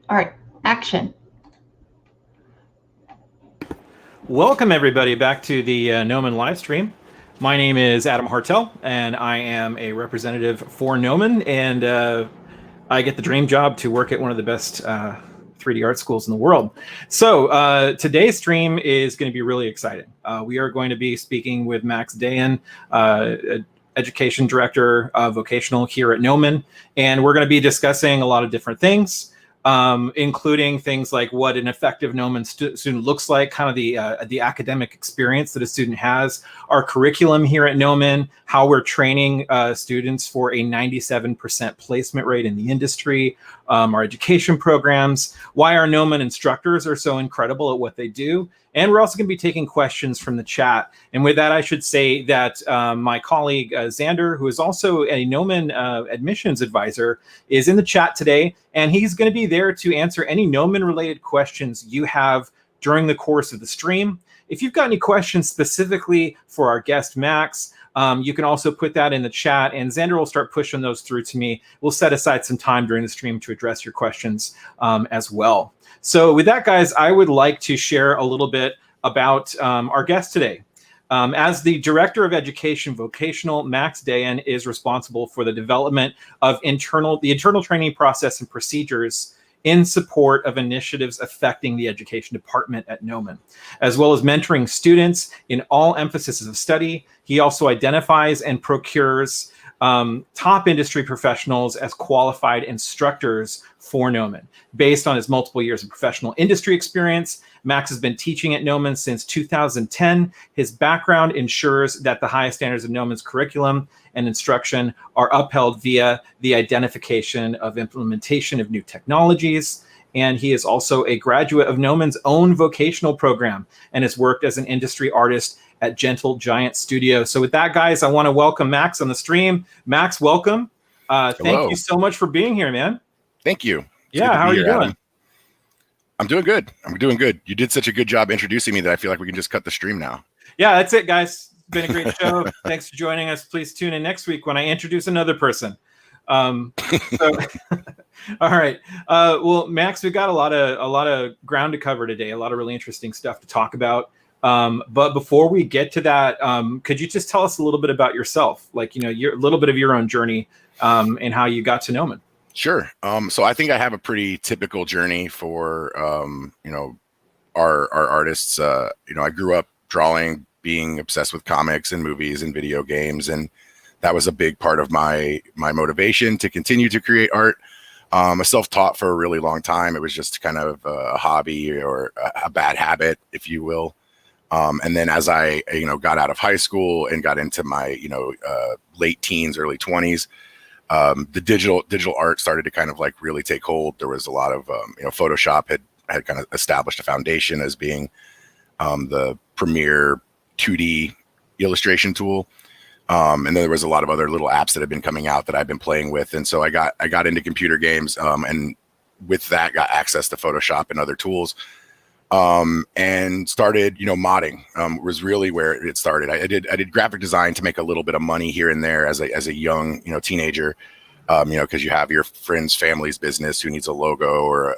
All right, action. Welcome everybody back to the Gnomon live stream. My name is Adam Hartel, and I am a representative for Gnomon, and I get the dream job to work at one of the best 3D art schools in the world. So today's stream is going to be really exciting. We are going to be speaking with Max Dayan, Education Director of Vocational here at Gnomon, and we're going to be discussing a lot of different things, including things like what an effective Gnomon student looks like, kind of the academic experience that a student has, our curriculum here at Gnomon, how we're training students for a 97% placement rate in the industry, our education programs, why our Gnomon instructors are so incredible at what they do. And we're also going to be taking questions from the chat. And with that, I should say that my colleague Xander, who is also a Gnomon admissions advisor, is in the chat today. And he's going to be there to answer any Gnomon-related questions you have during the course of the stream. If you've got any questions specifically for our guest, Max, you can also put that in the chat, and Xander will start pushing those through to me. We'll set aside some time during the stream to address your questions as well. So with that, guys, I would like to share a little bit about our guest today. As the Director of Education Vocational, Max Dayan is responsible for the development of the internal training process and procedures in support of initiatives affecting the education department at Gnomon, as well as mentoring students in all emphases of study. He also identifies and procures top industry professionals as qualified instructors for Gnomon. Based on his multiple years of professional industry experience, Max has been teaching at Gnomon since 2010. His background ensures that the highest standards of Gnomon's curriculum and instruction are upheld via the identification of implementation of new technologies. And he is also a graduate of Gnomon's own vocational program and has worked as an industry artist at Gentle Giant Studio. So with that, guys, I want to welcome Max on the stream. Max, welcome. Thank you so much for being here, man. Thank you. Yeah, how are you doing? Adam. I'm doing good. You did such a good job introducing me that I feel like we can just cut the stream now. Yeah, that's it, guys. It's been a great show. Thanks for joining us. Please tune in next week when I introduce another person. All right. Well, Max, we've got a lot of ground to cover today. A lot of really interesting stuff to talk about. But before we get to that, could you just tell us a little bit about yourself? Like, a little bit of your own journey and how you got to Gnomon. Sure. So I think I have a pretty typical journey for, our artists. I grew up drawing, being obsessed with comics and movies and video games. And that was a big part of my motivation to continue to create art. I self-taught for a really long time. It was just kind of a hobby or a bad habit, if you will. And then as I, got out of high school and got into my, late teens, early 20s, the digital art started to kind of like really take hold. There was a lot of, Photoshop had kind of established a foundation as being the premier 2D illustration tool. And then there was a lot of other little apps that had been coming out that I've been playing with. And so I got into computer games, and with that got access to Photoshop and other tools. And started, modding, was really where it started. I did graphic design to make a little bit of money here and there as a young, teenager, because you have your friend's family's business who needs a logo or,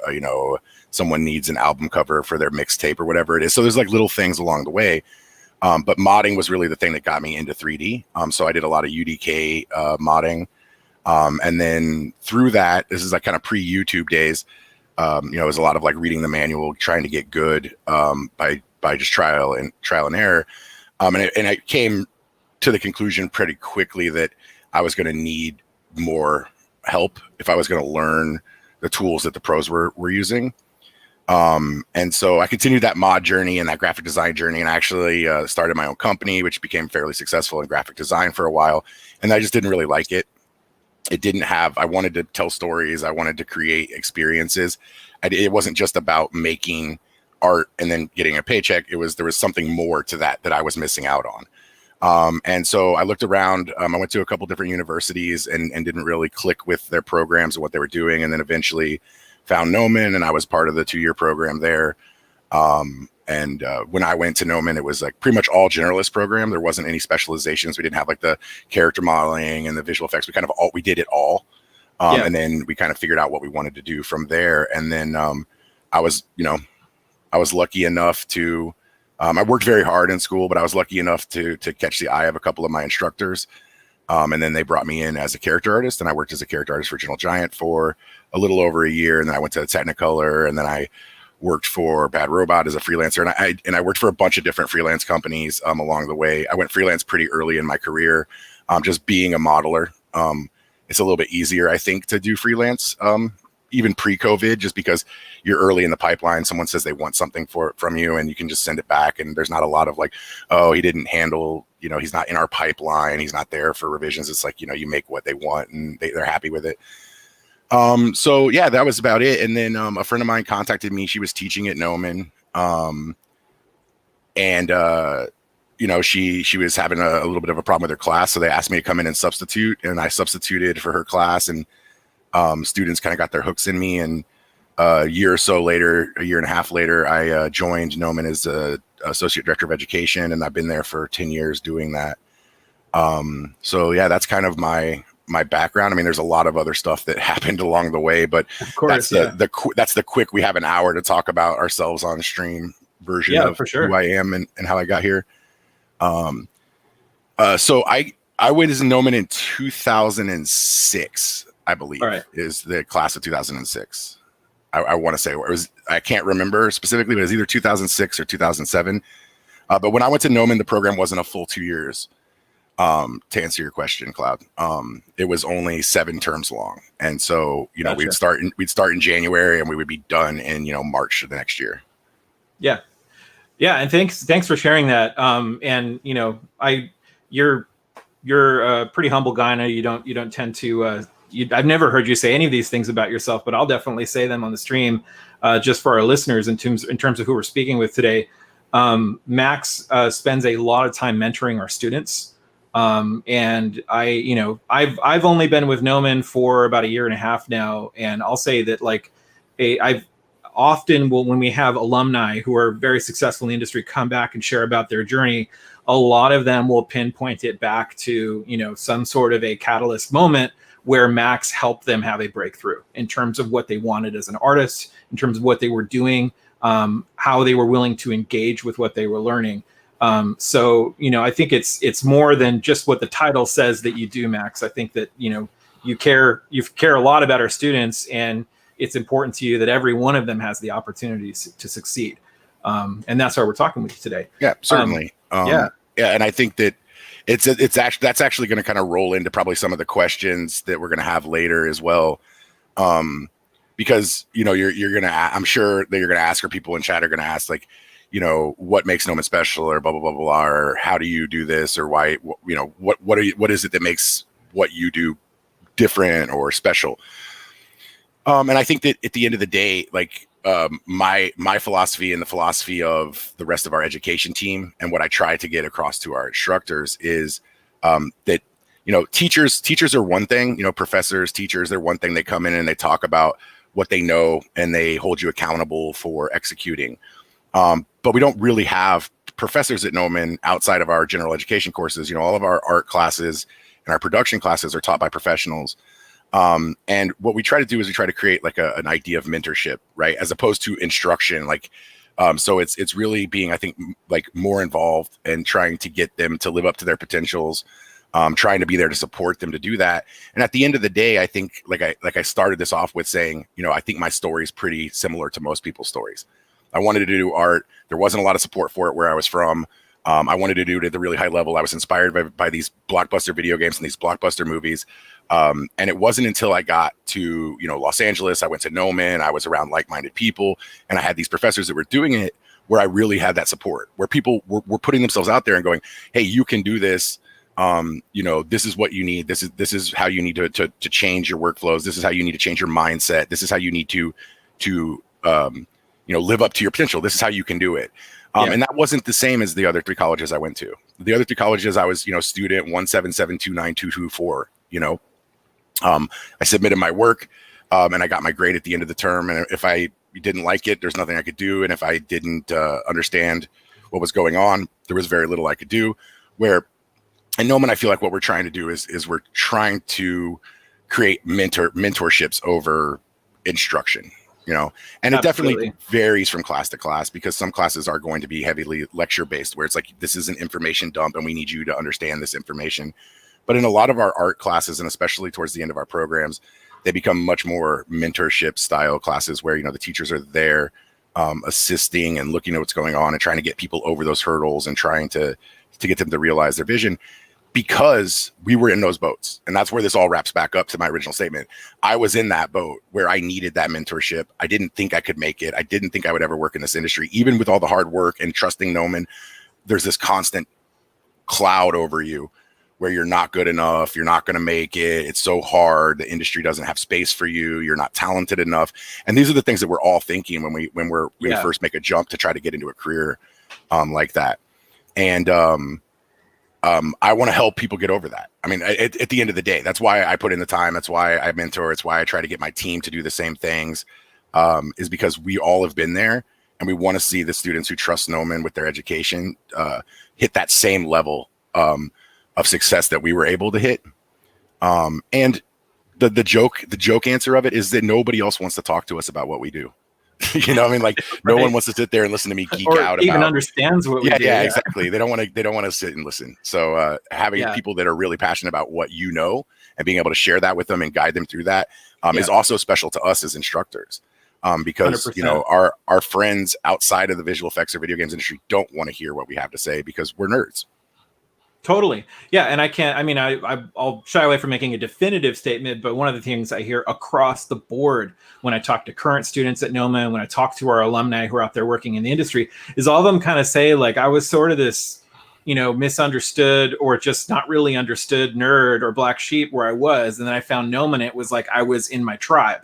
someone needs an album cover for their mixtape or whatever it is. So there's like little things along the way. But modding was really the thing that got me into 3D. So I did a lot of UDK modding. And then through that, this is like kind of pre-YouTube days. It was a lot of like reading the manual, trying to get good by just trial and error. And I came to the conclusion pretty quickly that I was going to need more help if I was going to learn the tools that the pros were using. And so I continued that mod journey and that graphic design journey, and I actually started my own company, which became fairly successful in graphic design for a while. And I just didn't really like it. I wanted to tell stories. I wanted to create experiences. It wasn't just about making art and then getting a paycheck. There was something more to that I was missing out on. And so I looked around. I went to a couple different universities and didn't really click with their programs and what they were doing. And then eventually found Gnomon, and I was part of the 2-year program there. And when I went to Gnomon, it was like pretty much all generalist program. There wasn't any specializations. We didn't have like the character modeling and the visual effects. We did it all. Yeah. And then we kind of figured out what we wanted to do from there. And then I was, I was lucky enough to, I worked very hard in school, but I was lucky enough to catch the eye of a couple of my instructors. And then they brought me in as a character artist, and I worked as a character artist for Gentle Giant for a little over a year. And then I went to Technicolor, and then I worked for Bad Robot as a freelancer. And I worked for a bunch of different freelance companies along the way. I went freelance pretty early in my career, just being a modeler. It's a little bit easier, I think, to do freelance, even pre-COVID, just because you're early in the pipeline. Someone says they want something from you, and you can just send it back. And there's not a lot of like, oh, he didn't handle, he's not in our pipeline, he's not there for revisions. It's like, you make what they want, and they're happy with it. So yeah, that was about it. And then a friend of mine contacted me. She was teaching at Gnomon, she was having a little bit of a problem with her class, so they asked me to come in and substitute, and I substituted for her class. And students kind of got their hooks in me, and a year and a half later, I joined Gnomon as a associate director of education, and I've been there for 10 years doing that. So yeah, that's kind of my background. I mean, there's a lot of other stuff that happened along the way, but of course, that's the quick. We have an hour to talk about ourselves on stream version of for sure. Who I am and how I got here. So I went as a Gnomon in 2006, I believe, is the class of 2006. I want to say it was, I can't remember specifically, but it was either 2006 or 2007. But when I went to Gnomon, the program wasn't a full 2 years. To answer your question, Cloud, it was only 7 terms long. And so, gotcha. we'd start in January, and we would be done in, March of the next year. Yeah. Yeah. And thanks for sharing that. And you're a pretty humble guy. I know you don't tend to, I've never heard you say any of these things about yourself, but I'll definitely say them on the stream, just for our listeners in terms of who we're speaking with today. Max spends a lot of time mentoring our students. And I've only been with Gnomon for about a year and a half now. And I'll say that I've often when we have alumni who are very successful in the industry come back and share about their journey, a lot of them will pinpoint it back to, some sort of a catalyst moment where Max helped them have a breakthrough in terms of what they wanted as an artist, in terms of what they were doing, how they were willing to engage with what they were learning. So, I think it's more than just what the title says that you do, Max. I think that, you care a lot about our students, and it's important to you that every one of them has the opportunities to succeed. And that's why we're talking with you today. Yeah, certainly. Yeah. And I think that that's actually going to kind of roll into probably some of the questions that we're going to have later as well. Because, you're going to, I'm sure that you're going to ask, or people in chat are going to ask, like, what makes Gnomon special, or blah, blah, blah, blah, or how do you do this, or why, what is it that makes what you do different or special? And I think that at the end of the day, like, my philosophy and the philosophy of the rest of our education team, and what I try to get across to our instructors is that, teachers are one thing, professors, teachers, they're one thing. They come in and they talk about what they know, and they hold you accountable for executing. But we don't really have professors at Gnomon outside of our general education courses. All of our art classes and our production classes are taught by professionals. And what we try to do is we try to create like an idea of mentorship, right? As opposed to instruction. So it's really being, I think, like more involved and trying to get them to live up to their potentials, trying to be there to support them to do that. And at the end of the day, I think like I started this off with saying, I think my story is pretty similar to most people's stories. I wanted to do art. There wasn't a lot of support for it where I was from. I wanted to do it at the really high level. I was inspired by these blockbuster video games and these blockbuster movies. And it wasn't until I got to, Los Angeles, I went to Gnomon, I was around like-minded people, and I had these professors that were doing it, where I really had that support, where people were putting themselves out there and going, hey, you can do this. This is what you need. This is how you need to change your workflows. This is how you need to change your mindset. This is how you need to live up to your potential. This is how you can do it. And that wasn't the same as the other 3 colleges I went to. The other 3 colleges, I was, student 177292224, I submitted my work, and I got my grade at the end of the term. And if I didn't like it, there's nothing I could do. And if I didn't understand what was going on, there was very little I could do. Where in Gnomon, I feel like what we're trying to do is we're trying to create mentorships over instruction, you know. And it Absolutely. definitely varies from class to class, because some classes are going to be heavily lecture based, where it's like, this is an information dump and we need you to understand this information. But in a lot of our art classes, and especially towards the end of our programs, they become much more mentorship style classes, where, you know, the teachers are there assisting and looking at what's going on and trying to get people over those hurdles and trying to get them to realize their vision, because we were in those boats. And that's where this all wraps back up to my original statement. I was in that boat where I needed that mentorship. I didn't think I could make it. I didn't think I would ever work in this industry. Even with all the hard work and trusting Gnomon, there's this constant cloud over you where you're not good enough, you're not going to make it, it's so hard, the industry doesn't have space for you, you're not talented enough. And these are the things that we're all thinking when we first make a jump to try to get into a career like that. And I want to help people get over that. I mean, at the end of the day, that's why I put in the time, that's why I mentor, it's why I try to get my team to do the same things, is because we all have been there, and we want to see the students who trust Gnomon with their education hit that same level of success that we were able to hit. And the joke answer of it is that nobody else wants to talk to us about what we do. You know what I mean? Like, no one wants to sit there and listen to me geek out about, even understands what we do. Yeah, exactly. They don't want to sit and listen. So having people that are really passionate about what you know and being able to share that with them and guide them through that is also special to us as instructors. Because 100%. You know, our friends outside of the visual effects or video games industry don't want to hear what we have to say, because we're nerds. Totally. Yeah. And I'll shy away from making a definitive statement, but one of the things I hear across the board when I talk to current students at Gnomon, when I talk to our alumni who are out there working in the industry, is all of them kind of say, like, I was sort of this, you know, misunderstood or just not really understood nerd or black sheep where I was. And then I found Gnomon. It was like I was in my tribe.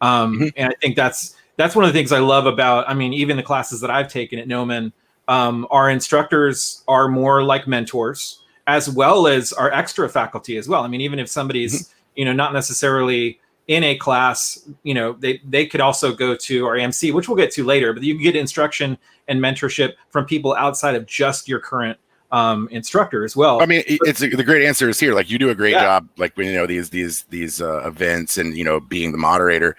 And I think that's one of the things I love about, I mean, even the classes that I've taken at Gnomon, our instructors are more like mentors, as well as our extra faculty as well. I mean, even if somebody's, you know, not necessarily in a class, you know, they could also go to our AMC, which we'll get to later, but you can get instruction and mentorship from people outside of just your current instructor as well. I mean, the great answer is here. Like, you do a great job, like, when, you know, these events and, you know, being the moderator.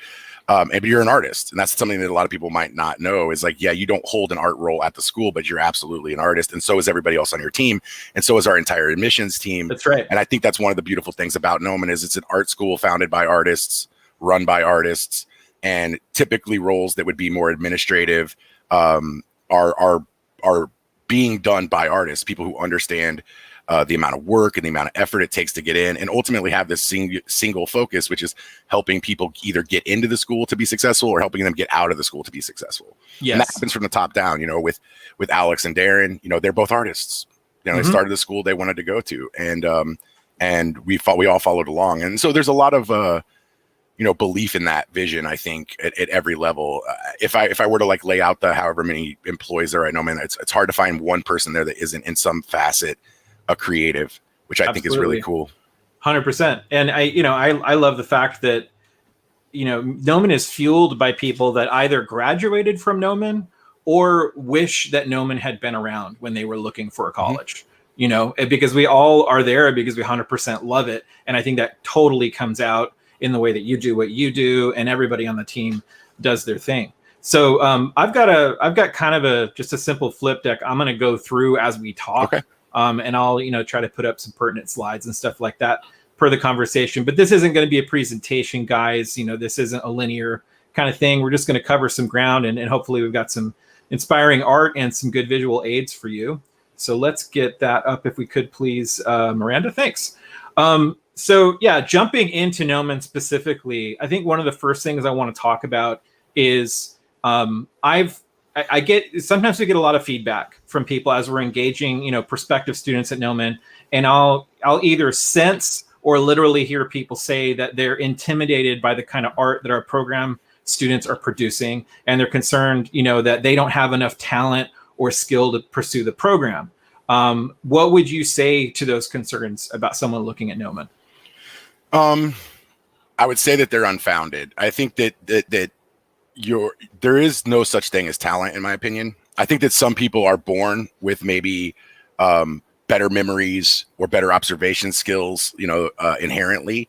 And you're an artist, and that's something that a lot of people might not know, is like, yeah, you don't hold an art role at the school, but you're absolutely an artist. And so is everybody else on your team. And so is our entire admissions team. That's right. And I think that's one of the beautiful things about Gnomon, is it's an art school founded by artists, run by artists, and typically roles that would be more administrative are being done by artists, people who understand the amount of work and the amount of effort it takes to get in, and ultimately have this single focus, which is helping people either get into the school to be successful or helping them get out of the school to be successful. Yes. And that happens from the top down, you know, with Alex and Dayan, you know, they're both artists. You know, they started the school they wanted to go to, and we all followed along. And so there's a lot of, you know, belief in that vision, I think, at every level. If I were to, like, lay out the however many employees there, I know, man, it's hard to find one person there that isn't in some facet a creative, which I think is really cool. 100%. And I love the fact that, you know, Gnomon is fueled by people that either graduated from Gnomon or wish that Gnomon had been around when they were looking for a college, you know, because we all are there because we 100% love it. And I think that totally comes out in the way that you do what you do, and everybody on the team does their thing. So I've got kind of just a simple flip deck I'm going to go through as we talk. Okay. And I'll, you know, try to put up some pertinent slides and stuff like that per the conversation. But this isn't going to be a presentation, guys. You know, this isn't a linear kind of thing. We're just going to cover some ground, and hopefully we've got some inspiring art and some good visual aids for you. So let's get that up if we could, please, Miranda. Thanks. So yeah, jumping into Gnomon specifically, I think one of the first things I want to talk about is sometimes we get a lot of feedback from people as we're engaging, you know, prospective students at Gnomon, and I'll either sense or literally hear people say that they're intimidated by the kind of art that our program students are producing, and they're concerned, you know, that they don't have enough talent or skill to pursue the program. What would you say to those concerns about someone looking at Gnomon? I would say that they're unfounded. I think that there is no such thing as talent, in my opinion. I think that some people are born with maybe better memories or better observation skills, you know, inherently.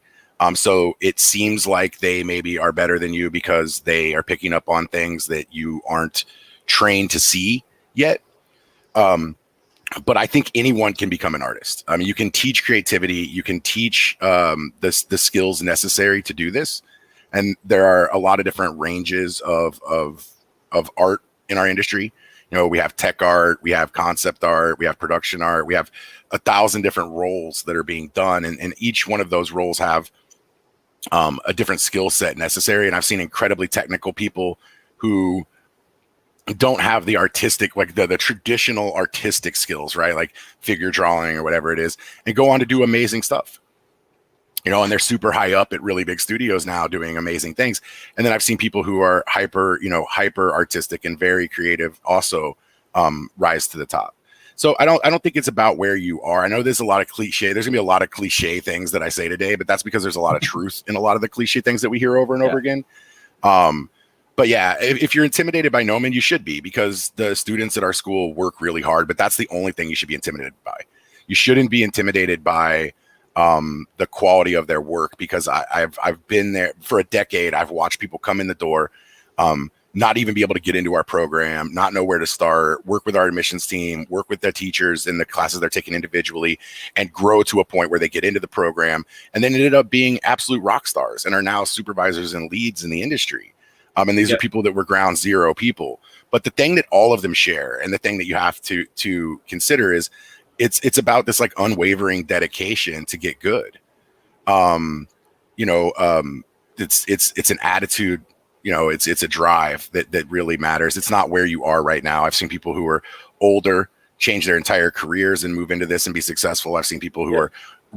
So it seems like they maybe are better than you because they are picking up on things that you aren't trained to see yet. But I think anyone can become an artist. I mean, you can teach creativity, you can teach the skills necessary to do this. And there are a lot of different ranges of art in our industry. You know, we have tech art, we have concept art, we have production art, we have 1,000 different roles that are being done. And each one of those roles have a different skill set necessary. And I've seen incredibly technical people who don't have the artistic, like the traditional artistic skills, right? Like figure drawing or whatever it is, and go on to do amazing stuff. You know, and they're super high up at really big studios now doing amazing things. And then I've seen people who are hyper artistic and very creative also rise to the top. So I don't think it's about where you are. I know there's a lot of cliche. There's gonna be a lot of cliche things that I say today, but that's because there's a lot of truth in a lot of the cliche things that we hear over and over again. But yeah, if you're intimidated by Gnomon, you should be, because the students at our school work really hard, but that's the only thing you should be intimidated by. You shouldn't be intimidated by the quality of their work, because I've been there for a decade. I've watched people come in the door, not even be able to get into our program, not know where to start, work with our admissions team, work with their teachers in the classes they're taking individually, and grow to a point where they get into the program and then ended up being absolute rock stars and are now supervisors and leads in the industry. And these are people that were ground zero people. But the thing that all of them share, and the thing that you have to consider, is it's about this like unwavering dedication to get good. It's an attitude, it's a drive that really matters. It's not where you are right now. I've seen people who are older change their entire careers and move into this and be successful. I've seen people who are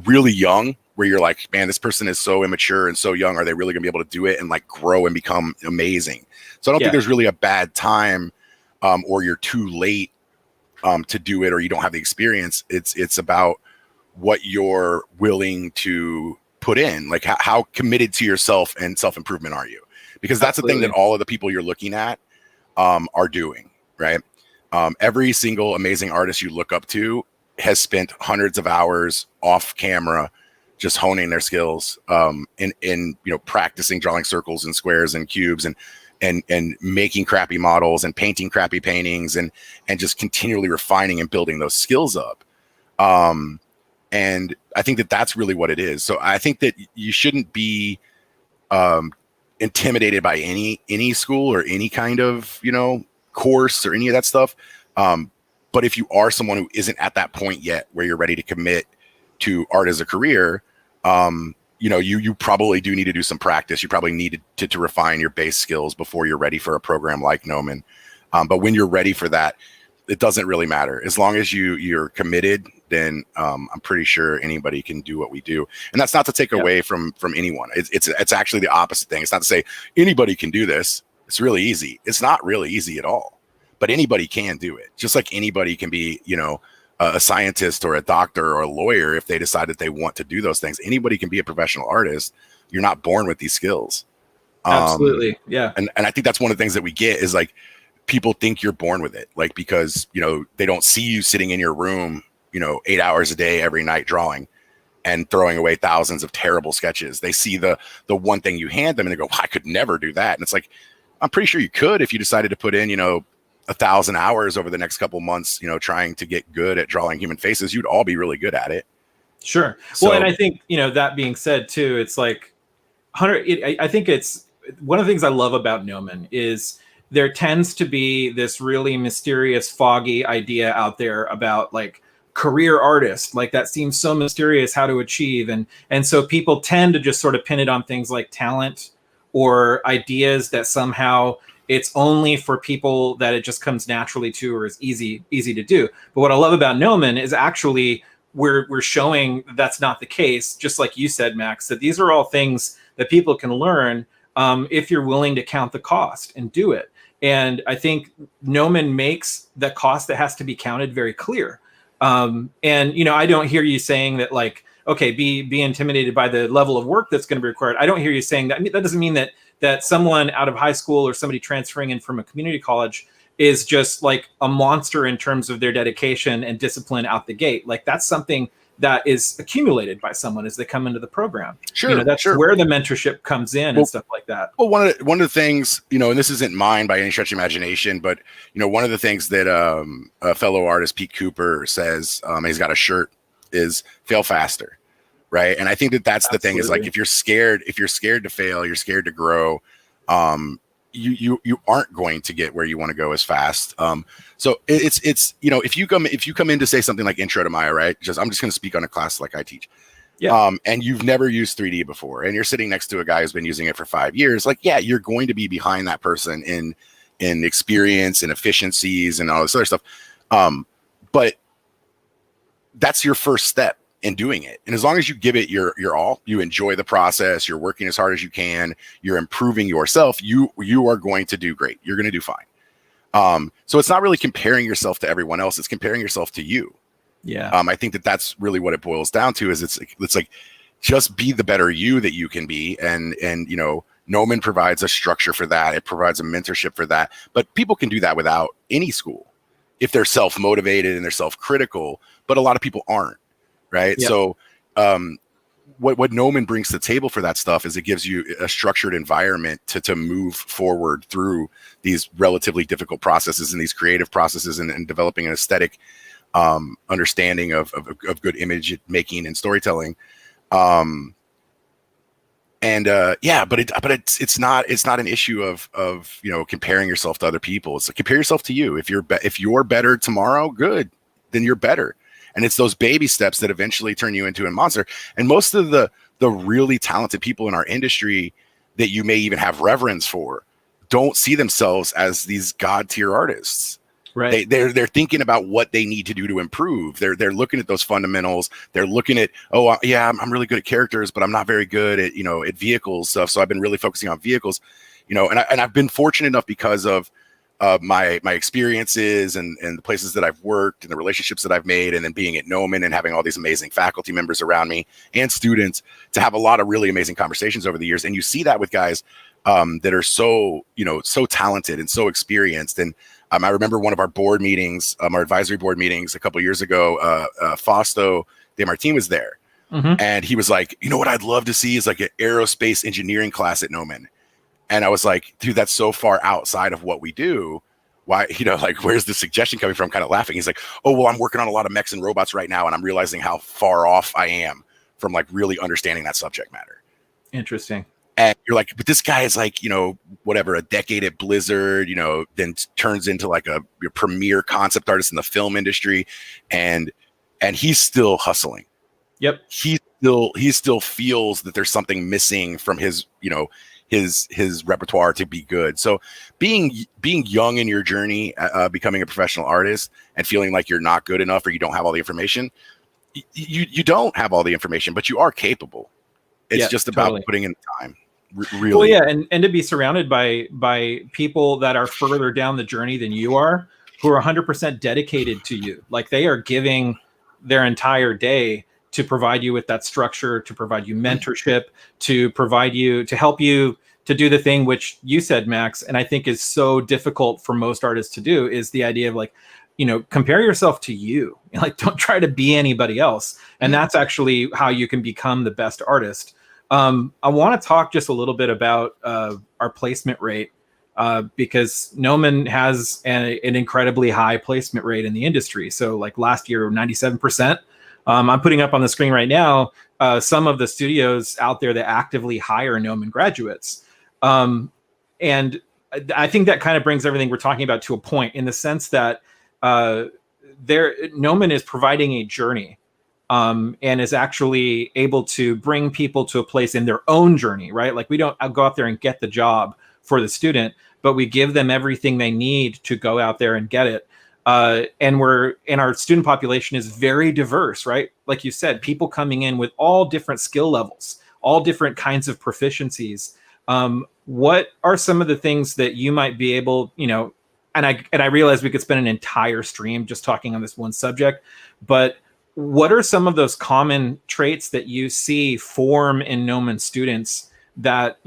really young, where you're like, man, this person is so immature and so young. Are they really gonna be able to do it and like grow and become amazing? So I don't think there's really a bad time, or you're too late to do it, or you don't have the experience. It's about what you're willing to put in, like how committed to yourself and self-improvement are you? Because that's the thing that all of the people you're looking at are doing, right? Every single amazing artist you look up to has spent hundreds of hours off camera just honing their skills, in practicing drawing circles and squares and cubes and making crappy models and painting crappy paintings and just continually refining and building those skills up. And I think that that's really what it is. So I think that you shouldn't be intimidated by any school or any kind of course or any of that stuff. But if you are someone who isn't at that point yet where you're ready to commit to art as a career, you probably do need to do some practice. You probably need to refine your base skills before you're ready for a program like Gnomon. But when you're ready for that, it doesn't really matter. As long as you're committed, then I'm pretty sure anybody can do what we do. And that's not to take away from anyone. It's actually the opposite thing. It's not to say anybody can do this. It's really easy. It's not really easy at all. But anybody can do it. Just like anybody can be, a scientist or a doctor or a lawyer if they decide that they want to do those things. Anybody can be a professional artist. You're not born with these skills. Absolutely. Yeah. And I think that's one of the things that we get is like people think you're born with it. Like, because, they don't see you sitting in your room, 8 hours a day, every night drawing and throwing away thousands of terrible sketches. They see the one thing you hand them and they go, I could never do that. And it's like, I'm pretty sure you could if you decided to put in, 1,000 hours over the next couple months, trying to get good at drawing human faces. You'd all be really good at it. Sure. Well, and I think, that being said too, it's like I think it's one of the things I love about Gnomon is there tends to be this really mysterious, foggy idea out there about like career artist, like that seems so mysterious how to achieve. And so people tend to just sort of pin it on things like talent or ideas that somehow it's only for people that it just comes naturally to or is easy to do. But what I love about Gnomon is actually we're showing that's not the case. Just like you said, Max, that these are all things that people can learn if you're willing to count the cost and do it. And I think Gnomon makes the cost that has to be counted very clear. And I don't hear you saying that like, okay, be intimidated by the level of work that's going to be required. I don't hear you saying that. I mean, that doesn't mean that someone out of high school or somebody transferring in from a community college is just like a monster in terms of their dedication and discipline out the gate. Like that's something that is accumulated by someone as they come into the program. Sure, that's where the mentorship comes in and stuff like that. Well, one of the things, and this isn't mine by any stretch of imagination, but one of the things that a fellow artist, Pete Cooper, says, and he's got a shirt, is fail faster, right? And I think that's the thing, is like, if you're scared to fail, you're scared to grow, you aren't going to get where you want to go as fast. So it's if you come in to say something like Intro to Maya, right? I'm just going to speak on a class like I teach. Yeah. And you've never used 3D before, and you're sitting next to a guy who's been using it for 5 years. Like, yeah, you're going to be behind that person in experience and efficiencies and all this other stuff. But that's your first step in doing it. And as long as you give it your all, you enjoy the process, you're working as hard as you can, you're improving yourself, you are going to do great. You're going to do fine. So it's not really comparing yourself to everyone else. It's comparing yourself to you. Yeah. I think that's really what it boils down to, is it's like, just be the better you that you can be. And Gnomon provides a structure for that. It provides a mentorship for that, but people can do that without any school if they're self-motivated and they're self-critical, but a lot of people aren't. Right. Yep. So what Gnomon brings to the table for that stuff is it gives you a structured environment to move forward through these relatively difficult processes and these creative processes and developing an aesthetic understanding of good image making and storytelling. But it's not an issue of comparing yourself to other people. It's like, compare yourself to you. If you're better tomorrow, good, then you're better. And it's those baby steps that eventually turn you into a monster. And most of the really talented people in our industry that you may even have reverence for don't see themselves as these god tier artists. Right. They're thinking about what they need to do to improve. They're looking at those fundamentals. They're looking at, I'm really good at characters, but I'm not very good at at vehicles stuff. So I've been really focusing on vehicles, and I've been fortunate enough because of my experiences and the places that I've worked and the relationships that I've made, and then being at Gnomon and having all these amazing faculty members around me and students, to have a lot of really amazing conversations over the years. And you see that with guys that are so talented and so experienced. And I remember one of our board meetings, our advisory board meetings a couple of years ago, Fausto De Martin was there. Mm-hmm. And he was like, what I'd love to see is like an aerospace engineering class at Gnomon. And I was like, dude, that's so far outside of what we do. Why, where's the suggestion coming from? Kind of laughing. He's like, oh, well, I'm working on a lot of mechs and robots right now, and I'm realizing how far off I am from like really understanding that subject matter. Interesting. And you're like, but this guy is like, whatever, a decade at Blizzard, then turns into like a premier concept artist in the film industry. And he's still hustling. Yep. He still feels that there's something missing from his, his repertoire to be good. So being young in your journey, becoming a professional artist and feeling like you're not good enough or you don't have all the information, you don't have all the information, but you are capable. It's just about putting in the time. Really. Well, yeah, and to be surrounded by people that are further down the journey than you are, who are 100% dedicated to you. Like, they are giving their entire day to provide you with that structure, to provide you mentorship, to help you to do the thing which you said, Max, and I think is so difficult for most artists to do, is the idea of like, compare yourself to you. Like, don't try to be anybody else. And that's actually how you can become the best artist. I want to talk just a little bit about our placement rate, because Gnomon has an incredibly high placement rate in the industry. So like last year, 97%. I'm putting up on the screen right now some of the studios out there that actively hire Gnomon graduates. And I think that kind of brings everything we're talking about to a point, in the sense that Gnomon is providing a journey. And is actually able to bring people to a place in their own journey, right? Like, we don't go out there and get the job for the student, but we give them everything they need to go out there and get it. And our student population is very diverse, right? Like you said, people coming in with all different skill levels, all different kinds of proficiencies. What are some of the things that you might be able, and I realize we could spend an entire stream just talking on this one subject, but what are some of those common traits that you see form in Gnomon students that,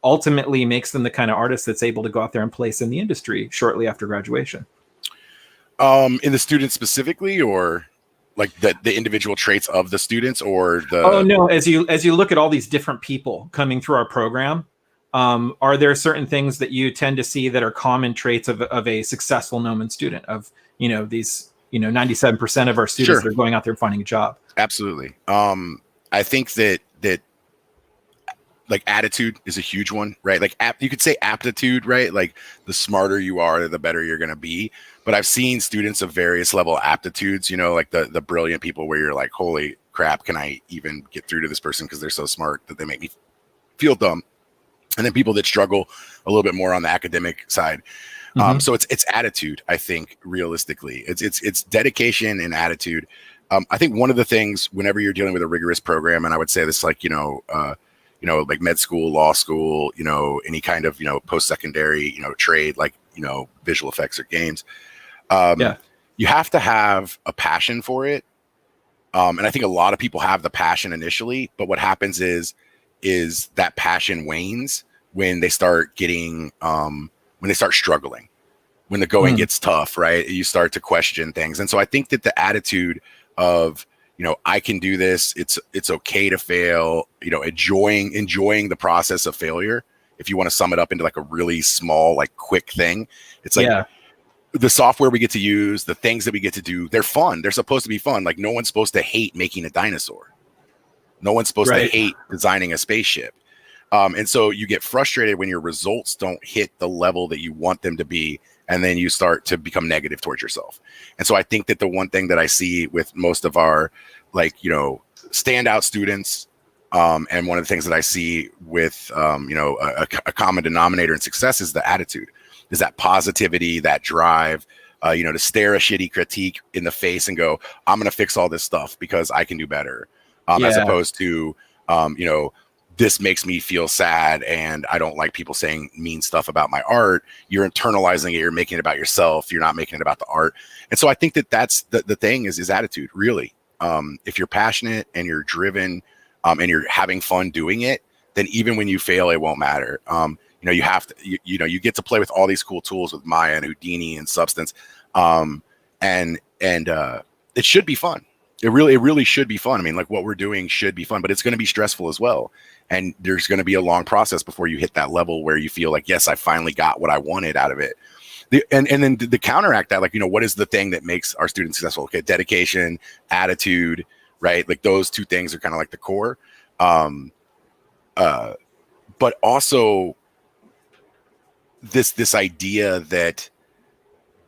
ultimately makes them the kind of artist that's able to go out there and place in the industry shortly after graduation? In the students specifically, or Like the individual traits of the students, or the... Oh no, as you look at all these different people coming through our program, are there certain things that you tend to see that are common traits of a successful Gnomon student, of these 97% of our students that are going out there and finding a job? Absolutely. I think that like attitude is a huge one, right? Like you could say aptitude, right? Like the smarter you are, the better you're going to be. But I've seen students of various level aptitudes, like the brilliant people where you're like, holy crap, can I even get through to this person because they're so smart that they make me feel dumb? And then people that struggle a little bit more on the academic side. So it's attitude, I think, realistically. It's dedication and attitude. I think one of the things whenever you're dealing with a rigorous program, and I would say this like, like med school, law school, any kind of, post-secondary, trade, like, visual effects or games. You have to have a passion for it. And I think a lot of people have the passion initially, but what happens is that passion wanes when they start getting, when they start struggling, when the going gets tough, right? You start to question things. And so I think that the attitude of, I can do this. It's okay to fail, enjoying the process of failure. If you want to sum it up into like a really small, like quick thing, it's like the software we get to use, the things that we get to do, they're fun. They're supposed to be fun. Like no one's supposed to hate making a dinosaur. No one's supposed to hate designing a spaceship. And so you get frustrated when your results don't hit the level that you want them to be. And then you start to become negative towards yourself. And so I think that the one thing that I see with most of our, like, standout students, and one of the things that I see with, a common denominator in success is the attitude, is that positivity, that drive, to stare a shitty critique in the face and go, I'm going to fix all this stuff because I can do better. As opposed to, this makes me feel sad and I don't like people saying mean stuff about my art. You're internalizing it. You're making it about yourself. You're not making it about the art. And so I think that that's the thing is attitude, really. If you're passionate and you're driven, and you're having fun doing it, then even when you fail, it won't matter. You have to, you get to play with all these cool tools with Maya and Houdini and Substance. And it should be fun. It really should be fun. I mean, like what we're doing should be fun, but it's going to be stressful as well. And there's going to be a long process before you hit that level where you feel like, yes, I finally got what I wanted out of it. And then the counteract that, like, what is the thing that makes our students successful? Okay, dedication, attitude, right? Like those two things are kind of like the core. But also this idea that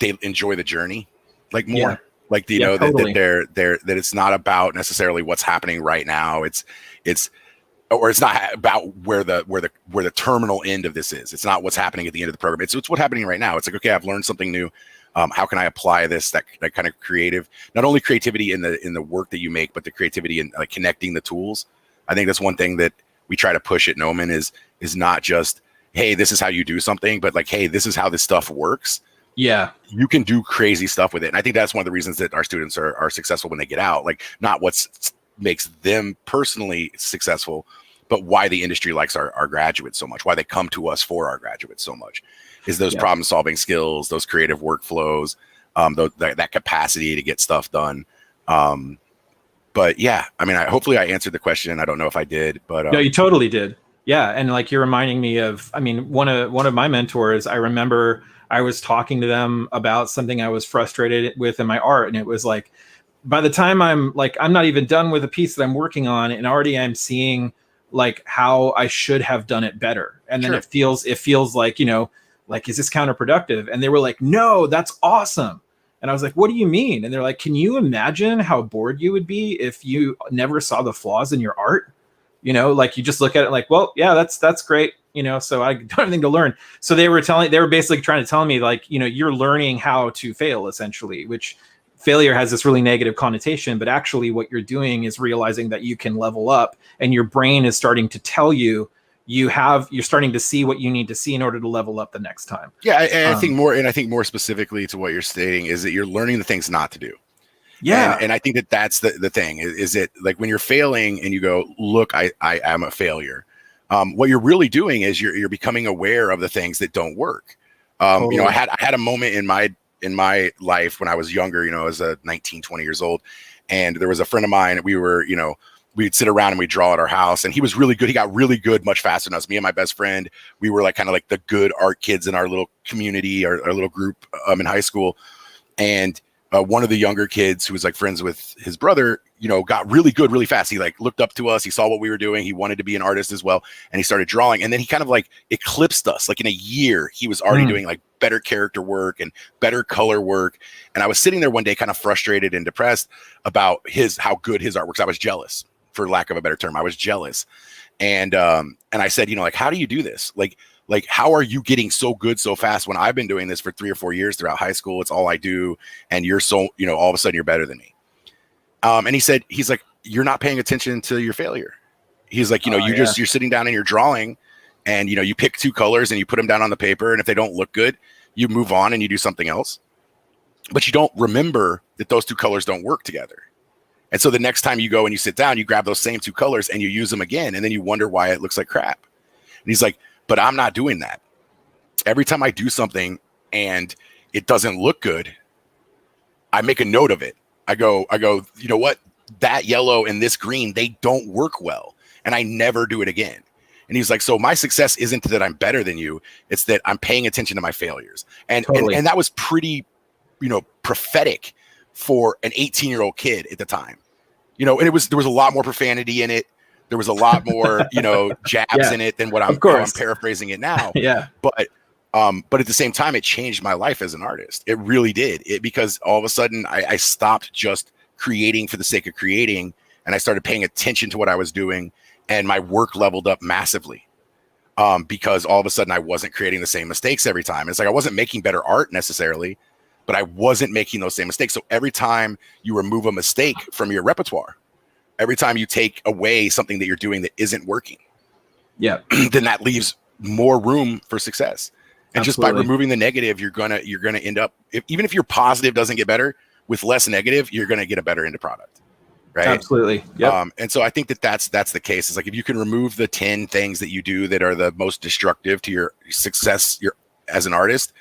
they enjoy the journey, like more. Yeah. Like, totally. that it's not about necessarily what's happening right now. It's not about where the terminal end of this is. It's not what's happening at the end of the program. It's what's happening right now. It's like, okay, I've learned something new. How can I apply this? That kind of creative, not only creativity in the work that you make, but the creativity in like connecting the tools. I think that's one thing that we try to push at Gnomon is not just, hey, this is how you do something, but like, hey, this is how this stuff works. Yeah, you can do crazy stuff with it. And I think that's one of the reasons that our students are successful when they get out. Like, not what makes them personally successful, but why the industry likes our graduates so much, why they come to us for our graduates so much, is those problem solving skills, those creative workflows, that capacity to get stuff done. But yeah, I mean, hopefully I answered the question. I don't know if I did, but no, you totally did. Yeah, and like you're reminding me of, I mean, one of my mentors. I remember I was talking to them about something I was frustrated with in my art, and it was like, by the time I'm not even done with a piece that I'm working on, and already I'm seeing like how I should have done it better, and then it feels like, like, is this counterproductive? And they were like, no, that's awesome. And I was like, what do you mean? And they're like, can you imagine how bored you would be if you never saw the flaws in your art? Like you just look at it like, well, yeah, that's great. So I don't have anything to learn. So they were basically trying to tell me like, you're learning how to fail essentially, which failure has this really negative connotation, but actually what you're doing is realizing that you can level up, and your brain is starting to tell you, you're starting to see what you need to see in order to level up the next time. Yeah. I think more specifically to what you're stating is that you're learning the things not to do. Yeah. And I think that's the thing is that, like, when you're failing and you go, look, I am a failure. What you're really doing is you're becoming aware of the things that don't work. Totally. I had a moment in my life when I was younger, I was 19, 20 years old, And there was a friend of mine, we'd sit around and we'd draw at our house, and he was really good. He got really good much faster than us. Me and my best friend, we were like kind of like the good art kids in our little community, our little group in high school. And one of the younger kids who was like friends with his brother, got really good really fast. He like looked up to us. He saw what we were doing. He wanted to be an artist as well. And he started drawing. And then he kind of like eclipsed us. Like in a year, he was already doing like better character work and better color work. And I was sitting there one day kind of frustrated and depressed about how good his artwork was. I was jealous, for lack of a better term. I was jealous. And I said, like, how do you do this? Like, how are you getting so good so fast when I've been doing this for 3 or 4 years throughout high school? It's all I do. And you're so, all of a sudden you're better than me. And he's like, you're not paying attention to your failure. He's like, you're sitting down and you're drawing, and, you pick 2 colors and you put them down on the paper. And if they don't look good, you move on and you do something else. But you don't remember that those 2 colors don't work together. And so the next time you go and you sit down, you grab those same 2 colors and you use them again. And then you wonder why it looks like crap. And he's like, but I'm not doing that. Every time I do something and it doesn't look good, I make a note of it. I go, you know what? That yellow and this green, they don't work well. And I never do it again. And he's like, so my success isn't that I'm better than you. It's that I'm paying attention to my failures. And totally. and that was pretty, prophetic for an 18-year-old kid at the time. And there was a lot more profanity in it. There was a lot more, jabs in it than how I'm paraphrasing it now. Yeah. But at the same time, it changed my life as an artist. It really did. Because all of a sudden I stopped just creating for the sake of creating, and I started paying attention to what I was doing, and my work leveled up massively. Because all of a sudden I wasn't creating the same mistakes every time. It's like I wasn't making better art necessarily, but I wasn't making those same mistakes. So every time you remove a mistake from your repertoire, every time you take away something that you're doing that isn't working, then that leaves more room for success. And Absolutely. Just by removing the negative, you're gonna end up, even if your positive doesn't get better, with less negative, you're gonna get a better end product, right? Absolutely. Yeah. And so I think that's the case. It's like if you can remove the 10 things that you do that are the most destructive to your success, as an artist,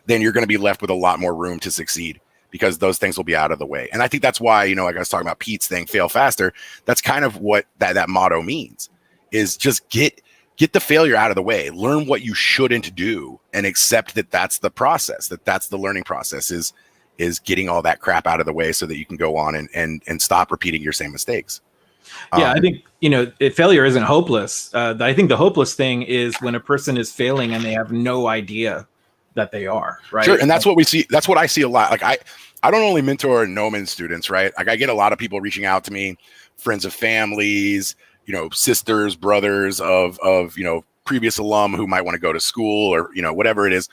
then you're going to be left with a lot more room to succeed, because those things will be out of the way. And I think that's why, like I was talking about Pete's thing, fail faster. That's kind of what that motto means, is just get the failure out of the way, learn what you shouldn't do, and accept that that's the process, that's the learning process, is getting all that crap out of the way so that you can go on and stop repeating your same mistakes. I think, failure isn't hopeless. I think the hopeless thing is when a person is failing and they have no idea that they are, right? Sure. And that's what we see. That's what I see a lot. Like I don't only mentor Gnomon students, right? Like I get a lot of people reaching out to me, friends of families, sisters, brothers of previous alum who might want to go to school or, whatever it is.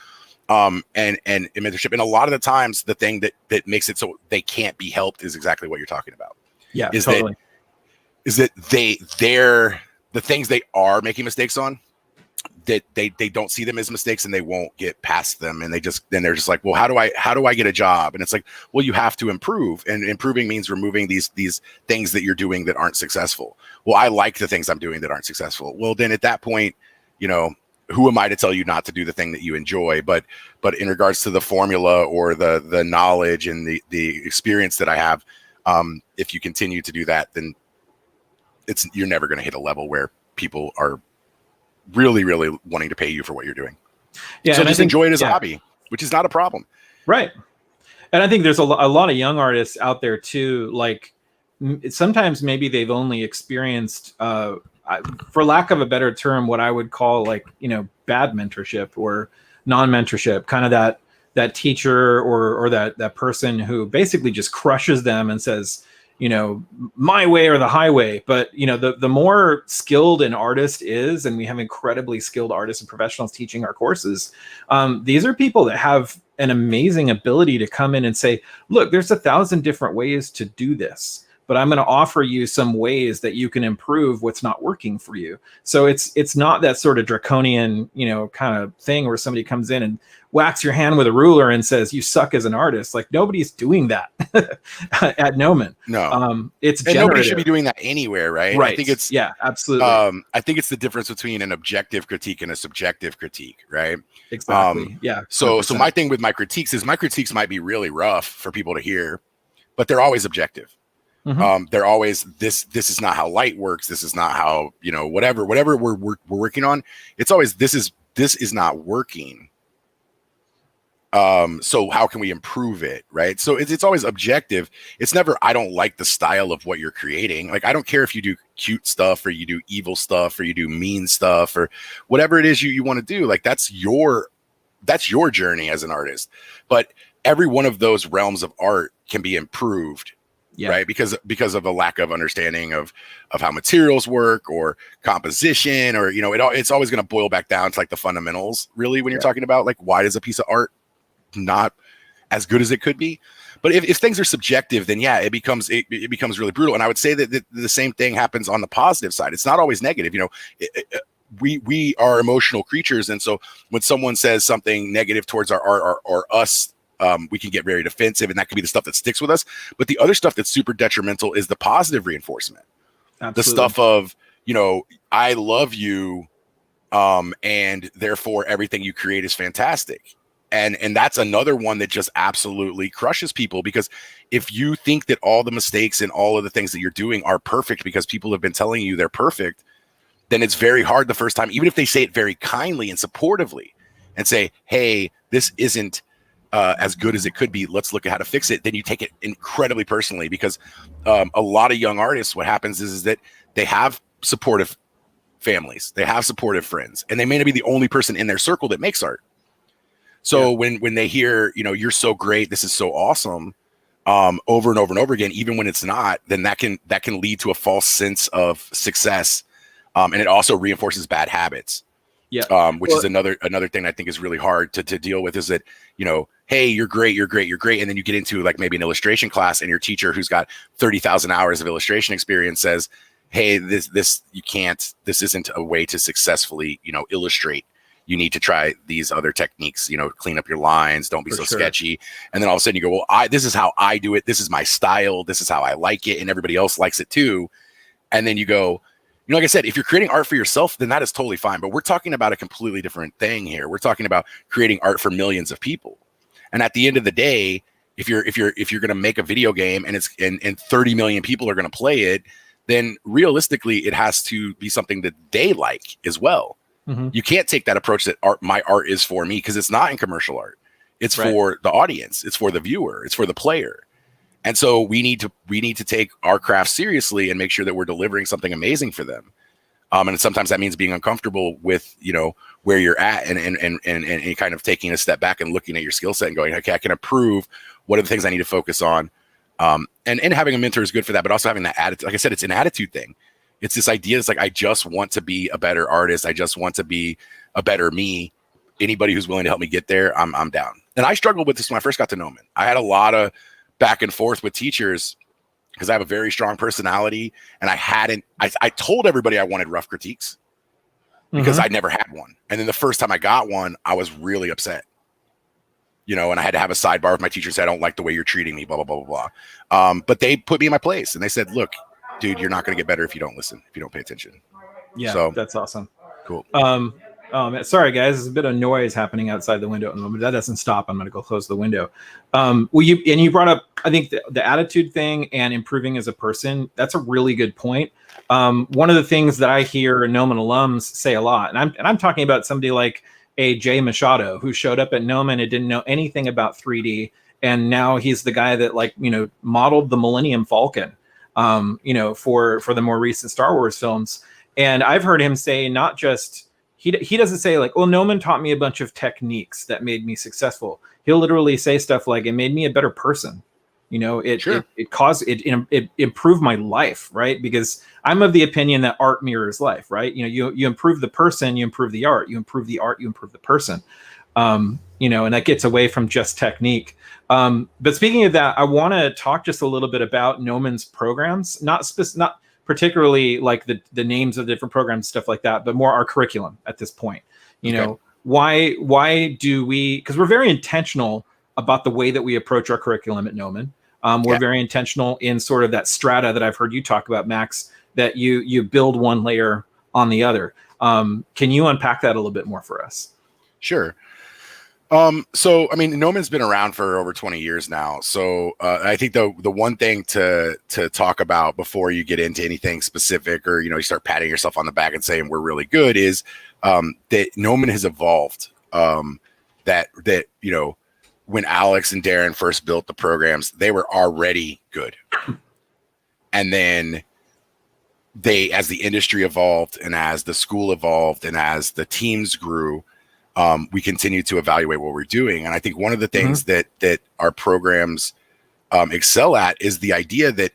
And mentorship. And a lot of the times the thing that makes it so they can't be helped is exactly what you're talking about. Yeah, is totally. that they're the things they are making mistakes on, that they don't see them as mistakes and they won't get past them. And they're just like, well, how do I get a job? And it's like, well, you have to improve, and improving means removing these things that you're doing that aren't successful. Well, I like the things I'm doing that aren't successful. Well, then at that point, who am I to tell you not to do the thing that you enjoy? But in regards to the formula or the knowledge and the experience that I have, if you continue to do that, then you're never going to hit a level where people are really, really wanting to pay you for what you're doing. Yeah, so just enjoy it as a hobby, which is not a problem. Right. And I think there's a lot of young artists out there too. Like sometimes maybe they've only experienced, for lack of a better term, what I would call bad mentorship or non-mentorship, kind of that teacher or that person who basically just crushes them and says, my way or the highway. But, the more skilled an artist is, and we have incredibly skilled artists and professionals teaching our courses, these are people that have an amazing ability to come in and say, look, there's 1,000 different ways to do this, but I'm going to offer you some ways that you can improve what's not working for you. So it's not that sort of draconian, kind of thing where somebody comes in and whacks your hand with a ruler and says, you suck as an artist. Like nobody's doing that at Gnomon. No, it's and nobody should be doing that anywhere. Right. Right. I think it's, absolutely. I think it's the difference between an objective critique and a subjective critique. Right. Exactly. So my thing with my critiques is my critiques might be really rough for people to hear, but they're always objective. They're always this is not how light works. This is not how, whatever we're working on. It's always this is not working. So how can we improve it? Right. So it's always objective. It's never, I don't like the style of what you're creating. Like, I don't care if you do cute stuff or you do evil stuff or you do mean stuff or whatever it is you want to do. Like, that's your journey as an artist. But every one of those realms of art can be improved. Yeah. Right. Because of a lack of understanding of how materials work or composition, or, it's always going to boil back down to like the fundamentals, really, when you're talking about like, why does a piece of art not as good as it could be? But if things are subjective, then yeah, it becomes really brutal. And I would say that the same thing happens on the positive side. It's not always negative. We are emotional creatures. And so when someone says something negative towards our art or us, we can get very defensive, and that could be the stuff that sticks with us. But the other stuff that's super detrimental is the positive reinforcement. Absolutely. The stuff of, I love you, and therefore everything you create is fantastic. And that's another one that just absolutely crushes people, because if you think that all the mistakes and all of the things that you're doing are perfect because people have been telling you they're perfect, then it's very hard the first time, even if they say it very kindly and supportively and say, hey, this isn't as good as it could be, let's look at how to fix it. Then you take it incredibly personally, because a lot of young artists, what happens is that they have supportive families, they have supportive friends, and they may not be the only person in their circle that makes art. So when they hear, you're so great, this is so awesome, over and over and over again, even when it's not, then that can lead to a false sense of success. And it also reinforces bad habits. Yeah. Which is another thing I think is really hard to deal with, is that, hey, you're great. And then you get into like maybe an illustration class, and your teacher, who's got 30,000 hours of illustration experience, says, hey, this isn't a way to successfully, illustrate. You need to try these other techniques, clean up your lines. Don't be so sketchy. And then all of a sudden you go, well, this is how I do it. This is my style. This is how I like it. And everybody else likes it too. And then you go, like I said, if you're creating art for yourself, then that is totally fine. But we're talking about a completely different thing here. We're talking about creating art for millions of people. And at the end of the day, if you're going to make a video game and and 30 million people are going to play it, then realistically, it has to be something that they like as well. Mm-hmm. You can't take that approach that my art is for me, because it's not in commercial art. It's for the audience. It's for the viewer. It's for the player. And so we need to take our craft seriously and make sure that we're delivering something amazing for them. And sometimes that means being uncomfortable with, where you're at, and kind of taking a step back and looking at your skill set and going, okay, I can improve. What are the things I need to focus on? And having a mentor is good for that, but also having that attitude. Like I said, it's an attitude thing. It's this idea. It's like, I just want to be a better artist. I just want to be a better me. Anybody who's willing to help me get there, I'm down. And I struggled with this when I first got to Gnomon. I had a lot of back and forth with teachers, because I have a very strong personality, and I told everybody I wanted rough critiques, because I never had one. And then the first time I got one, I was really upset, and I had to have a sidebar with my teacher and say, I don't like the way you're treating me, blah, blah, blah, blah, blah. But they put me in my place, and they said, look, dude, you're not going to get better if you don't listen, if you don't pay attention. Yeah, so that's awesome. Cool. Sorry guys, there's a bit of noise happening outside the window, but that doesn't stop. I'm going to go close the window. You brought up, I think, the attitude thing and improving as a person. That's a really good point. One of the things that I hear Gnomon alums say a lot, and I'm talking about somebody like a Jay Machado, who showed up at Gnomon and didn't know anything about 3D, and now he's the guy that modeled the Millennium Falcon, for the more recent Star Wars films. And I've heard him say, not just, he doesn't say like, well, Gnomon taught me a bunch of techniques that made me successful. He'll literally say stuff like, it made me a better person. It improved my life, right? Because I'm of the opinion that art mirrors life, right? You improve the person, you improve the art, you improve the art, you improve the person. And that gets away from just technique. But speaking of that, I want to talk just a little bit about Gnomon's programs, not particularly like the names of different programs, stuff like that, but more our curriculum at this point. Why do we, because we're very intentional about the way that we approach our curriculum at Gnomon. We're very intentional in sort of that strata that I've heard you talk about, Max, that you build one layer on the other. Can you unpack that a little bit more for us? Sure. So I mean, Gnomon's been around for over 20 years now. So I think the one thing to talk about before you get into anything specific, or you start patting yourself on the back and saying we're really good, is that Gnomon has evolved. That when Alex and Dayan first built the programs, they were already good, and then as the industry evolved, and as the school evolved, and as the teams grew, we continue to evaluate what we're doing. And I think one of the things that our programs excel at is the idea that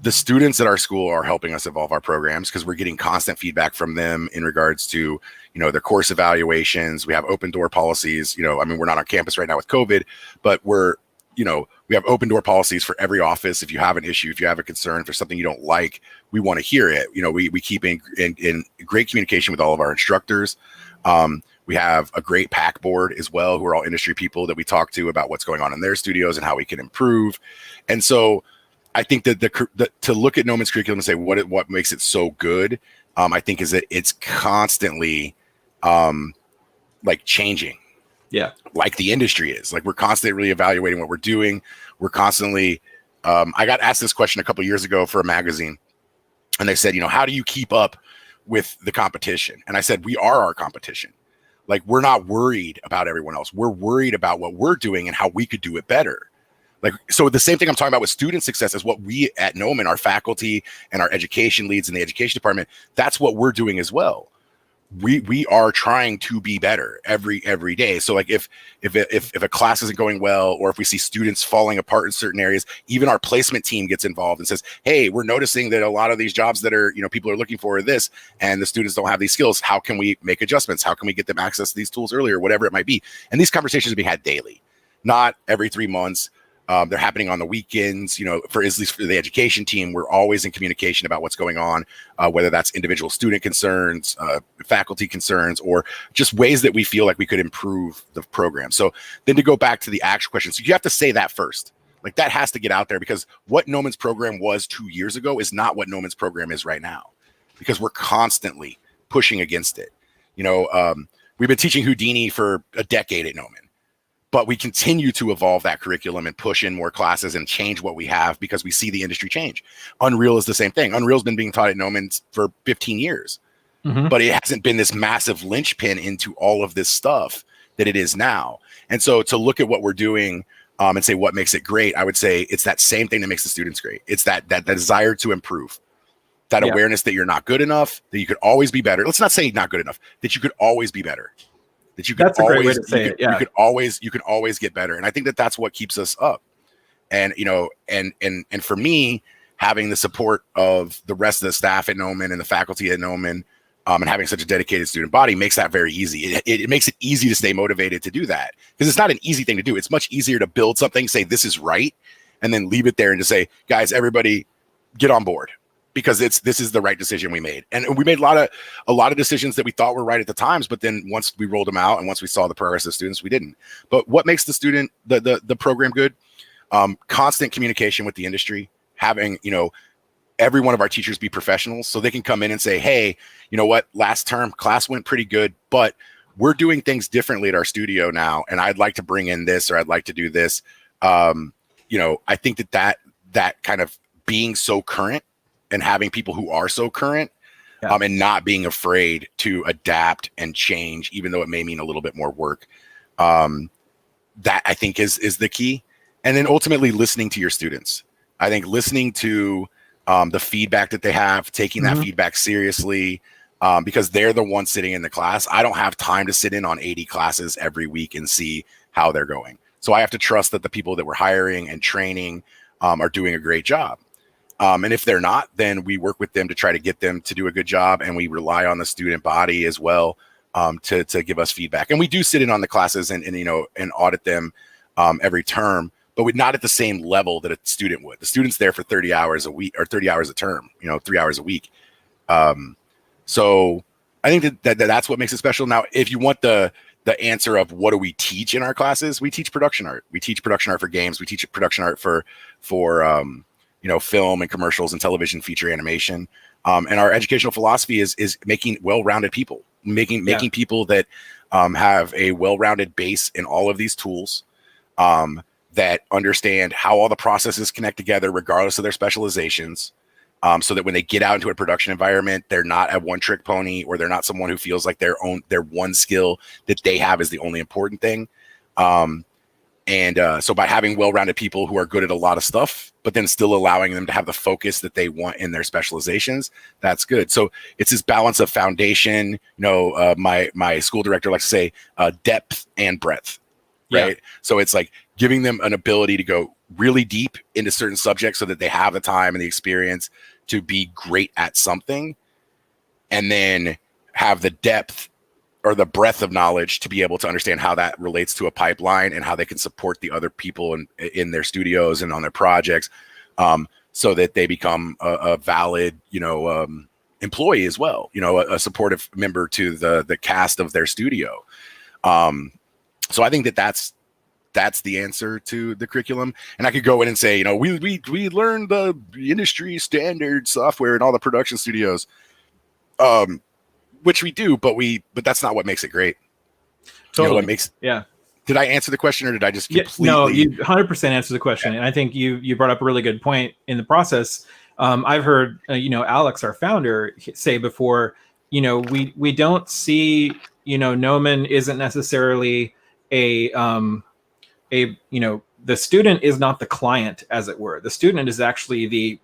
the students at our school are helping us evolve our programs, because we're getting constant feedback from them in regards to, their course evaluations. We have open door policies. I mean, we're not on campus right now with COVID, but we have open door policies for every office. If you have an issue, if you have a concern, if there's something you don't like, we want to hear it. We keep in great communication with all of our instructors. We have a great PAC board as well, who are all industry people that we talk to about what's going on in their studios and how we can improve. And so I think that to look at Gnomon's curriculum and say what makes it so good, I think is that it's constantly like changing. Yeah. Like the industry is. Like we're constantly reevaluating what we're doing. We're constantly I got asked this question a couple of years ago for a magazine, and they said, how do you keep up with the competition? And I said, we are our competition. Like, we're not worried about everyone else. We're worried about what we're doing and how we could do it better. Like, so the same thing I'm talking about with student success is what we at Gnomon, our faculty and our education leads in the education department, that's what we're doing as well. We are trying to be better every day. So like if a class isn't going well, or if we see students falling apart in certain areas, even our placement team gets involved and says, hey, we're noticing that a lot of these jobs that are, people are looking for this, and the students don't have these skills. How can we make adjustments? How can we get them access to these tools earlier, whatever it might be? And these conversations are being had daily, not every 3 months. They're happening on the weekends, for at least for the education team. We're always in communication about what's going on, whether that's individual student concerns, faculty concerns, or just ways that we feel like we could improve the program. So then to go back to the actual question, so you have to say that first. Like that has to get out there, because what Gnomon's program was 2 years ago is not what Gnomon's program is right now, because we're constantly pushing against it. We've been teaching Houdini for a decade at Gnomon. But we continue to evolve that curriculum and push in more classes and change what we have, because we see the industry change. Unreal is the same thing. Unreal's been being taught at Gnomon for 15 years, but it hasn't been this massive linchpin into all of this stuff that it is now. And so to look at what we're doing and say what makes it great, I would say it's that same thing that makes the students great. It's that desire to improve, that awareness that you're not good enough, that you could always be better. Let's not say not good enough, that you could always be better. That you could That's a great way to say it. Yeah. You could always get better. And I think that that's what keeps us up. And, and for me, having the support of the rest of the staff at Gnomon and the faculty at Gnomon, and having such a dedicated student body makes that very easy. It makes it easy to stay motivated to do that, because it's not an easy thing to do. It's much easier to build something, say this is right, and then leave it there and just say, guys, everybody get on board, because this is the right decision we made. And we made a lot of decisions that we thought were right at the times, but then once we rolled them out and once we saw the progress of students, we didn't. But what makes the program good? Constant communication with the industry, having, every one of our teachers be professionals, so they can come in and say, hey, you know what, last term class went pretty good, but we're doing things differently at our studio now, and I'd like to bring in this, or I'd like to do this. I think that kind of being so current, and having people who are so current, and not being afraid to adapt and change, even though it may mean a little bit more work, that I think is the key. And then ultimately listening to your students. I think listening to the feedback that they have, taking that feedback seriously, because they're the ones sitting in the class. I don't have time to sit in on 80 classes every week and see how they're going. So I have to trust that the people that we're hiring and training are doing a great job. And if they're not, then we work with them to try to get them to do a good job. And we rely on the student body as well to give us feedback. And we do sit in on the classes and audit them every term, but we're not at the same level that a student would. The student's there for 30 hours a week, or 30 hours a term, 3 hours a week. So I think that's what makes it special. Now, if you want the answer of what do we teach in our classes, we teach production art. We teach production art for games. We teach production art for film and commercials and television feature animation. And our educational philosophy is making well-rounded people, making people that have a well-rounded base in all of these tools, that understand how all the processes connect together regardless of their specializations, so that when they get out into a production environment, they're not a one-trick pony, or they're not someone who feels like their one skill that they have is the only important thing. So by having well-rounded people who are good at a lot of stuff, but then still allowing them to have the focus that they want in their specializations, that's good. So it's this balance of foundation. My school director likes to say depth and breadth, right? Yeah. So it's like giving them an ability to go really deep into certain subjects so that they have the time and the experience to be great at something, and then have the depth or the breadth of knowledge to be able to understand how that relates to a pipeline and how they can support the other people in their studios and on their projects, so that they become a valid, employee as well, a supportive member to the cast of their studio. So I think that's the answer to the curriculum. And I could go in and say, we learned the industry standard software in all the production studios, which we do, but that's not what makes it great. Totally. Yeah. Did I answer the question, or did I just completely? No, you 100% answered the question. Yeah. And I think you brought up a really good point in the process. I've heard, Alex, our founder, say before, we don't see, Gnomon isn't necessarily the student is not the client, as it were. The student is actually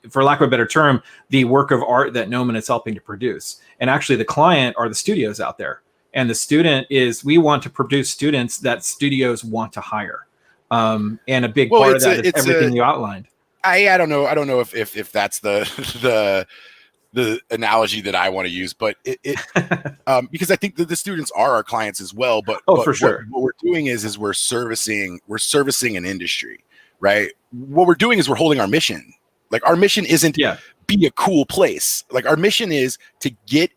for lack of a better term, the work of art that Gnomon is helping to produce. And actually the client are the studios out there. And the student we want to produce students that studios want to hire. And a big part of that is everything you outlined. I don't know. I don't know if that's the analogy that I want to use, but because I think that the students are our clients as well. But for sure, what we're doing is we're servicing an industry, right? What we're doing is we're holding our mission. Like, our mission isn't be a cool place. Like, our mission is to get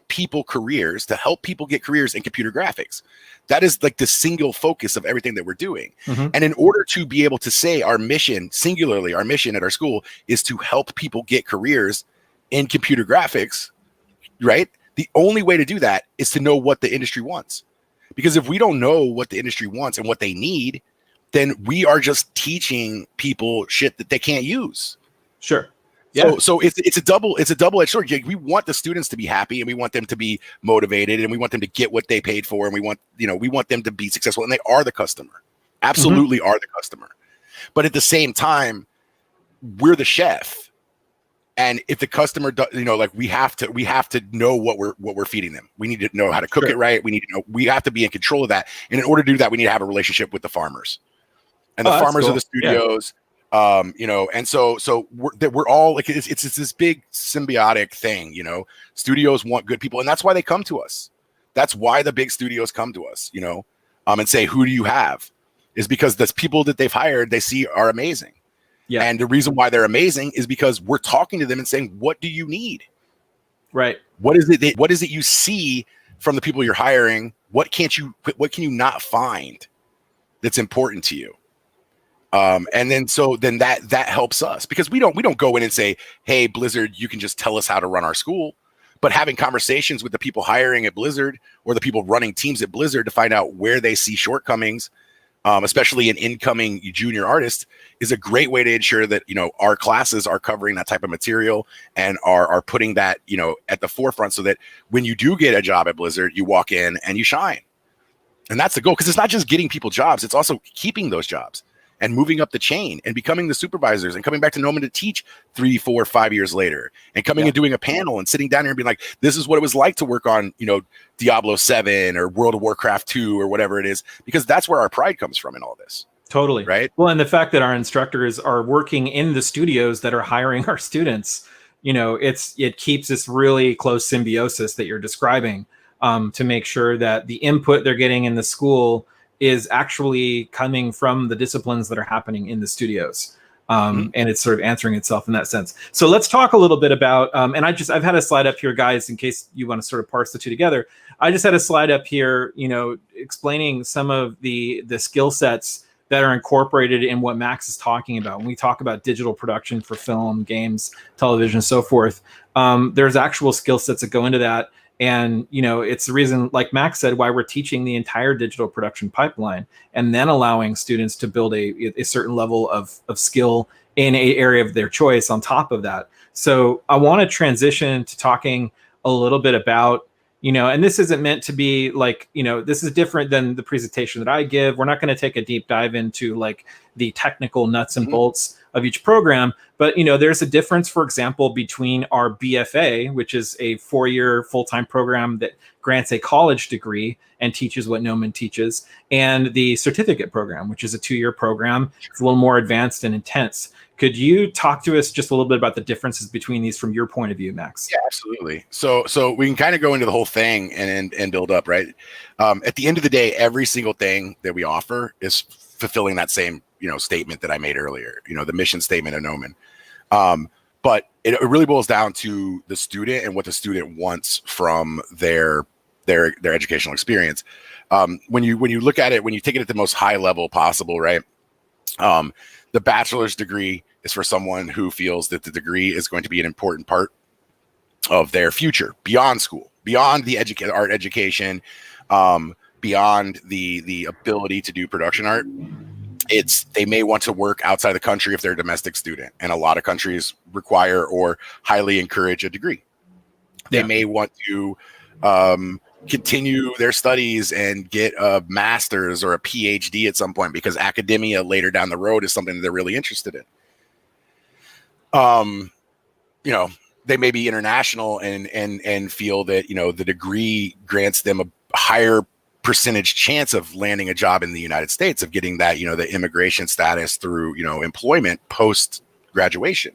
people careers, to help people get careers in computer graphics. That is like the single focus of everything that we're doing. Mm-hmm. And in order to be able to say our mission, singularly, our mission at our school is to help people get careers in computer graphics, right? The only way to do that is to know what the industry wants. Because if we don't know what the industry wants and what they need, then we are just teaching people shit that they can't use. Sure. Yeah. So it's a double-edged sword. We want the students to be happy, and we want them to be motivated, and we want them to get what they paid for, and we want them to be successful, and they are the customer. Absolutely are the customer. But at the same time, we're the chef. And if the customer we have to know what we're feeding them. We need to know how to cook it right. We have to be in control of that. And in order to do that, we need to have a relationship with the farmers. And the farmers are the studios. Yeah. And so we're all like, it's this big symbiotic thing, studios want good people, and that's why they come to us. That's why the big studios come to us, and say, who do you have? Is because the people that they've hired, they see are amazing. Yeah. And the reason why they're amazing is because we're talking to them and saying, what do you need? Right. What is it you see from the people you're hiring? What can you not find that's important to you? And then that helps us, because we don't go in and say, hey, Blizzard, you can just tell us how to run our school. But having conversations with the people hiring at Blizzard or the people running teams at Blizzard to find out where they see shortcomings, especially an incoming junior artist, is a great way to ensure that, our classes are covering that type of material and are putting that, at the forefront, so that when you do get a job at Blizzard, you walk in and you shine. And that's the goal, because it's not just getting people jobs, it's also keeping those jobs and moving up the chain and becoming the supervisors and coming back to Gnomon to teach 3, 4, 5 years later, and coming and doing a panel and sitting down here and being like, this is what it was like to work on, Diablo 7 or World of Warcraft 2 or whatever it is, because that's where our pride comes from in all this. Totally. Right. Well, and the fact that our instructors are working in the studios that are hiring our students, it keeps this really close symbiosis that you're describing, to make sure that the input they're getting in the school is actually coming from the disciplines that are happening in the studios. And it's sort of answering itself in that sense. So let's talk a little bit about, and I've had a slide up here, guys, in case you want to sort of parse the two together. I just had a slide up here, explaining some of the skill sets that are incorporated in what Max is talking about. When we talk about digital production for film, games, television, and so forth, there's actual skill sets that go into that. And, it's the reason, like Max said, why we're teaching the entire digital production pipeline and then allowing students to build a certain level of skill in a area of their choice on top of that. So I want to transition to talking a little bit about, and this isn't meant to be like, this is different than the presentation that I give. We're not going to take a deep dive into like the technical nuts and bolts of each program. But, there's a difference, for example, between our BFA, which is a 4-year full-time program that grants a college degree and teaches what Gnomon teaches, and the certificate program, which is a 2-year program. It's a little more advanced and intense. Could you talk to us just a little bit about the differences between these from your point of view, Max? Yeah, absolutely. So we can kind of go into the whole thing and build up, right? At the end of the day, every single thing that we offer is fulfilling that same, statement that I made earlier, the mission statement of Gnomon. But it really boils down to the student and what the student wants from their educational experience. When you look at it, when you take it at the most high level possible, right? The bachelor's degree is for someone who feels that the degree is going to be an important part of their future beyond school, beyond the art education, beyond the ability to do production art. They may want to work outside the country if they're a domestic student, and a lot of countries require or highly encourage a degree. They may want to continue their studies and get a master's or a PhD at some point because academia later down the road is something that they're really interested in. They may be international and feel that, the degree grants them a higher percentage chance of landing a job in the United States, of getting that, the immigration status through, employment post graduation.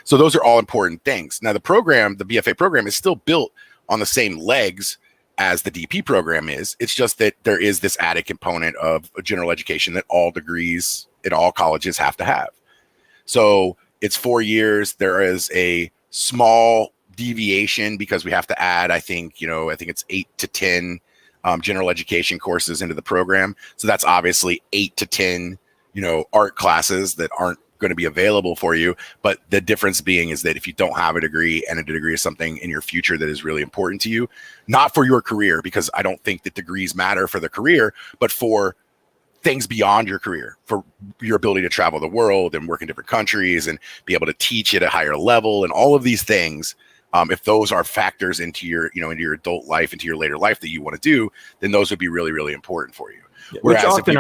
So those are all important things. Now the BFA program is still built on the same legs as the DP program is. It's just that there is this added component of a general education that all degrees at all colleges have to have. So it's 4 years. There is a small deviation because we have to add, I think it's 8 to 10 general education courses into the program. So that's obviously 8 to 10, art classes that aren't going to be available for you. But the difference being is that if you don't have a degree, and a degree is something in your future that is really important to you, not for your career, because I don't think that degrees matter for the career, but for things beyond your career, for your ability to travel the world and work in different countries and be able to teach at a higher level and all of these things. If those are factors into your, into your adult life, into your later life that you want to do, then those would be really, really important for you. Yeah, which often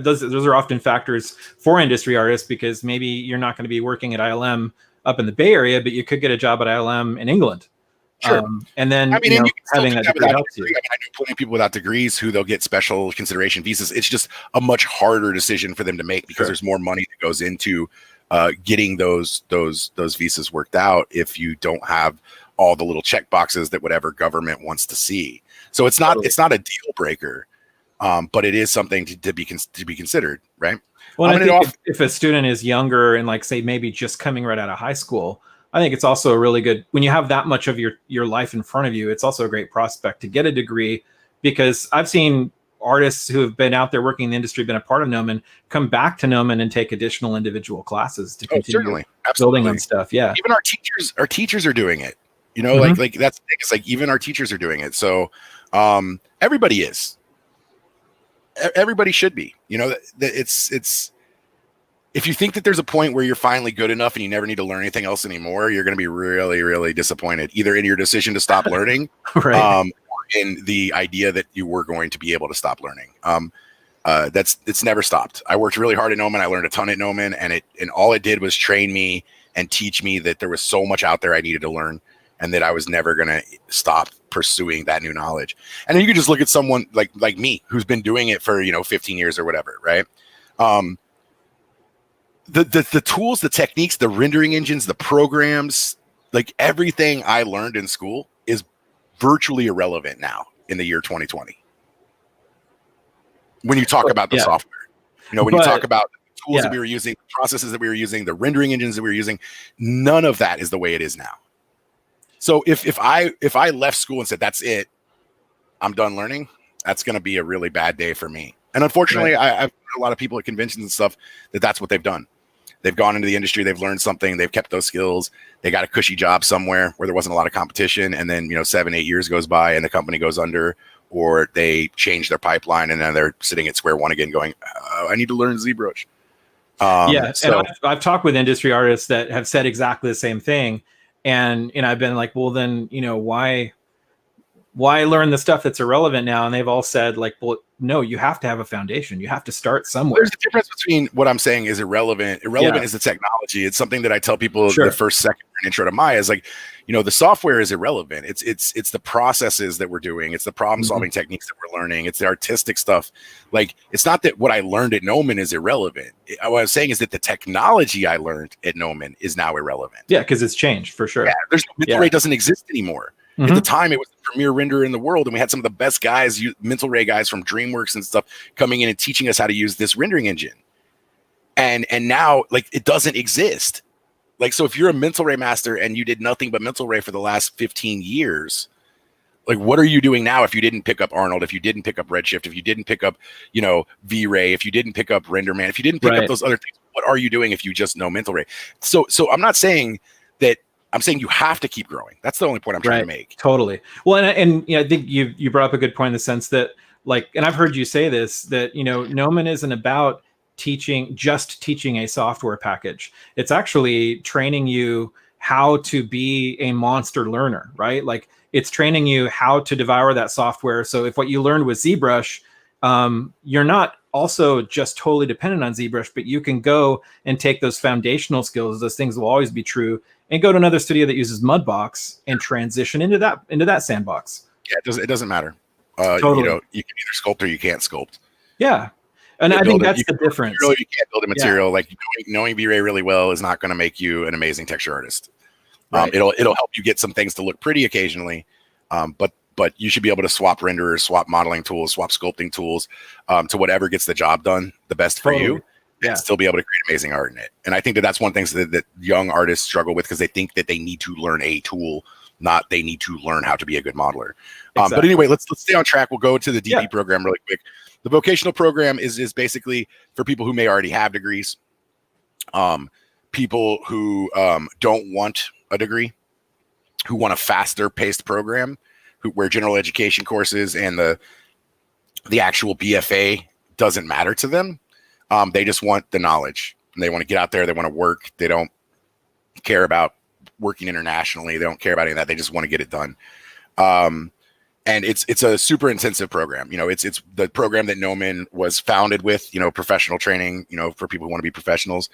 those are often factors for industry artists, because maybe you're not going to be working at ILM up in the Bay Area, but you could get a job at ILM in England. Sure. And then having that degree helps you. I know plenty of people without degrees who they'll get special consideration visas. It's just a much harder decision for them to make because there's more money that goes into getting those visas worked out if you don't have all the little check boxes that whatever government wants to see. So it's not a deal breaker, but it is something to be considered, right? Well, I think if a student is younger and, like, say, maybe just coming right out of high school, I think it's also a really good, when you have that much of your life in front of you, it's also a great prospect to get a degree, because I've seen artists who have been out there working in the industry, been a part of Gnomon, come back to Gnomon and take additional individual classes to continue building on stuff. Yeah. Even our teachers are doing it, like that's, it's like, even our teachers are doing it. So everybody should be, it's, if you think that there's a point where you're finally good enough and you never need to learn anything else anymore, you're going to be really, really disappointed, either in your decision to stop learning, or in the idea that you were going to be able to stop learning. It's never stopped. I worked really hard at Gnomon. I learned a ton at Gnomon, and all it did was train me and teach me that there was so much out there I needed to learn, and that I was never going to stop pursuing that new knowledge. And then you could just look at someone like me, who's been doing it for 15 years or whatever, right? The tools, the techniques, the rendering engines, the programs, like everything I learned in school is virtually irrelevant now in the year 2020. When you talk about the software, when you talk about the tools that we were using, the processes that we were using, the rendering engines that we were using, none of that is the way it is now. So if I left school and said, that's it, I'm done learning, that's going to be a really bad day for me. And unfortunately, I've heard a lot of people at conventions and stuff that's what they've done. They've gone into the industry, they've learned something, they've kept those skills, they got a cushy job somewhere where there wasn't a lot of competition, and then 7-8 years goes by and the company goes under, or they change their pipeline and then they're sitting at square one again going, I need to learn ZBrush. And I've talked with industry artists that have said exactly the same thing, and I've been like, well, then why learn the stuff that's irrelevant now? And they've all said like, well, no, you have to have a foundation. You have to start somewhere. There's a difference between what I'm saying is irrelevant. Irrelevant is the technology. It's something that I tell people the first second intro to Maya is like, the software is irrelevant. It's the processes that we're doing. It's the problem solving techniques that we're learning. It's the artistic stuff. Like, it's not that what I learned at Gnomon is irrelevant. What I was saying is that the technology I learned at Gnomon is now irrelevant. Yeah, because it's changed for sure. Yeah, mental ray doesn't exist anymore. At the time, it was the premier renderer in the world, and we had some of the best guys, mental ray guys from DreamWorks and stuff, coming in and teaching us how to use this rendering engine. And now, like, it doesn't exist. Like, so if you're a mental ray master and you did nothing but mental ray for the last 15 years, like, what are you doing now if you didn't pick up Arnold, if you didn't pick up Redshift, if you didn't pick up, V-Ray, if you didn't pick up RenderMan, if you didn't pick up those other things, what are you doing if you just know mental ray? So I'm not saying that. I'm saying you have to keep growing. That's the only point I'm trying to make. Totally. Well, and I think you brought up a good point in the sense that, like, and I've heard you say this, that Gnomon isn't about teaching a software package. It's actually training you how to be a monster learner, right? Like, it's training you how to devour that software. So if what you learned was ZBrush, you're not also just totally dependent on ZBrush, but you can go and take those foundational skills. Those things will always be true, and go to another studio that uses Mudbox and transition into that sandbox. Yeah, it doesn't matter. Totally. You can either sculpt or you can't sculpt. Yeah, and I think that's the difference. You can't build a material. Like, knowing V-Ray really well is not going to make you an amazing texture artist. It'll help you get some things to look pretty occasionally, but you should be able to swap renderers, swap modeling tools, swap sculpting tools to whatever gets the job done the best for you. And still be able to create amazing art in it. And I think that's one thing that young artists struggle with, because they think that they need to learn a tool, not they need to learn how to be a good modeler. But anyway, let's stay on track. We'll go to the DP program really quick. The vocational program is basically for people who may already have degrees, people who don't want a degree, who want a faster paced program, where general education courses and the actual BFA doesn't matter to them. They just want the knowledge, and they want to get out there. They want to work. They don't care about working internationally. They don't care about any of that. They just want to get it done. And it's a super intensive program. It's the program that Gnomon was founded with, professional training, for people who want to be professionals.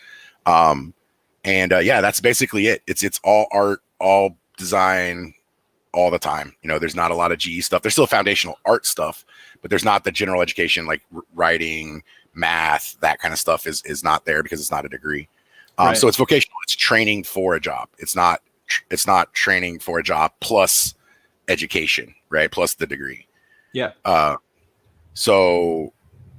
That's basically it. It's all art, all design, all the time. There's not a lot of GE stuff. There's still foundational art stuff, but there's not the general education, like writing, math, that kind of stuff is not there because it's not a degree. So it's vocational. It's training for a job. It's not training for a job plus education, right? Plus the degree. Yeah. Yeah.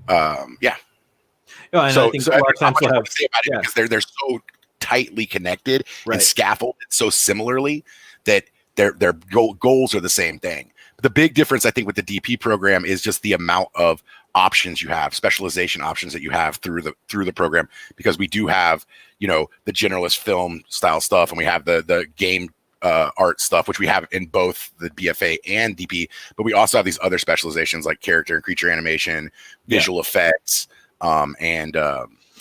I think a lot of times we'll have to say about it because they're so tightly connected and scaffolded so similarly that their goals are the same thing. But the big difference, I think, with the DP program is just the amount of options you have, specialization options that you have through the program, because we do have, the generalist film style stuff, and we have the game art stuff, which we have in both the BFA and DP, but we also have these other specializations like character and creature animation, visual effects, and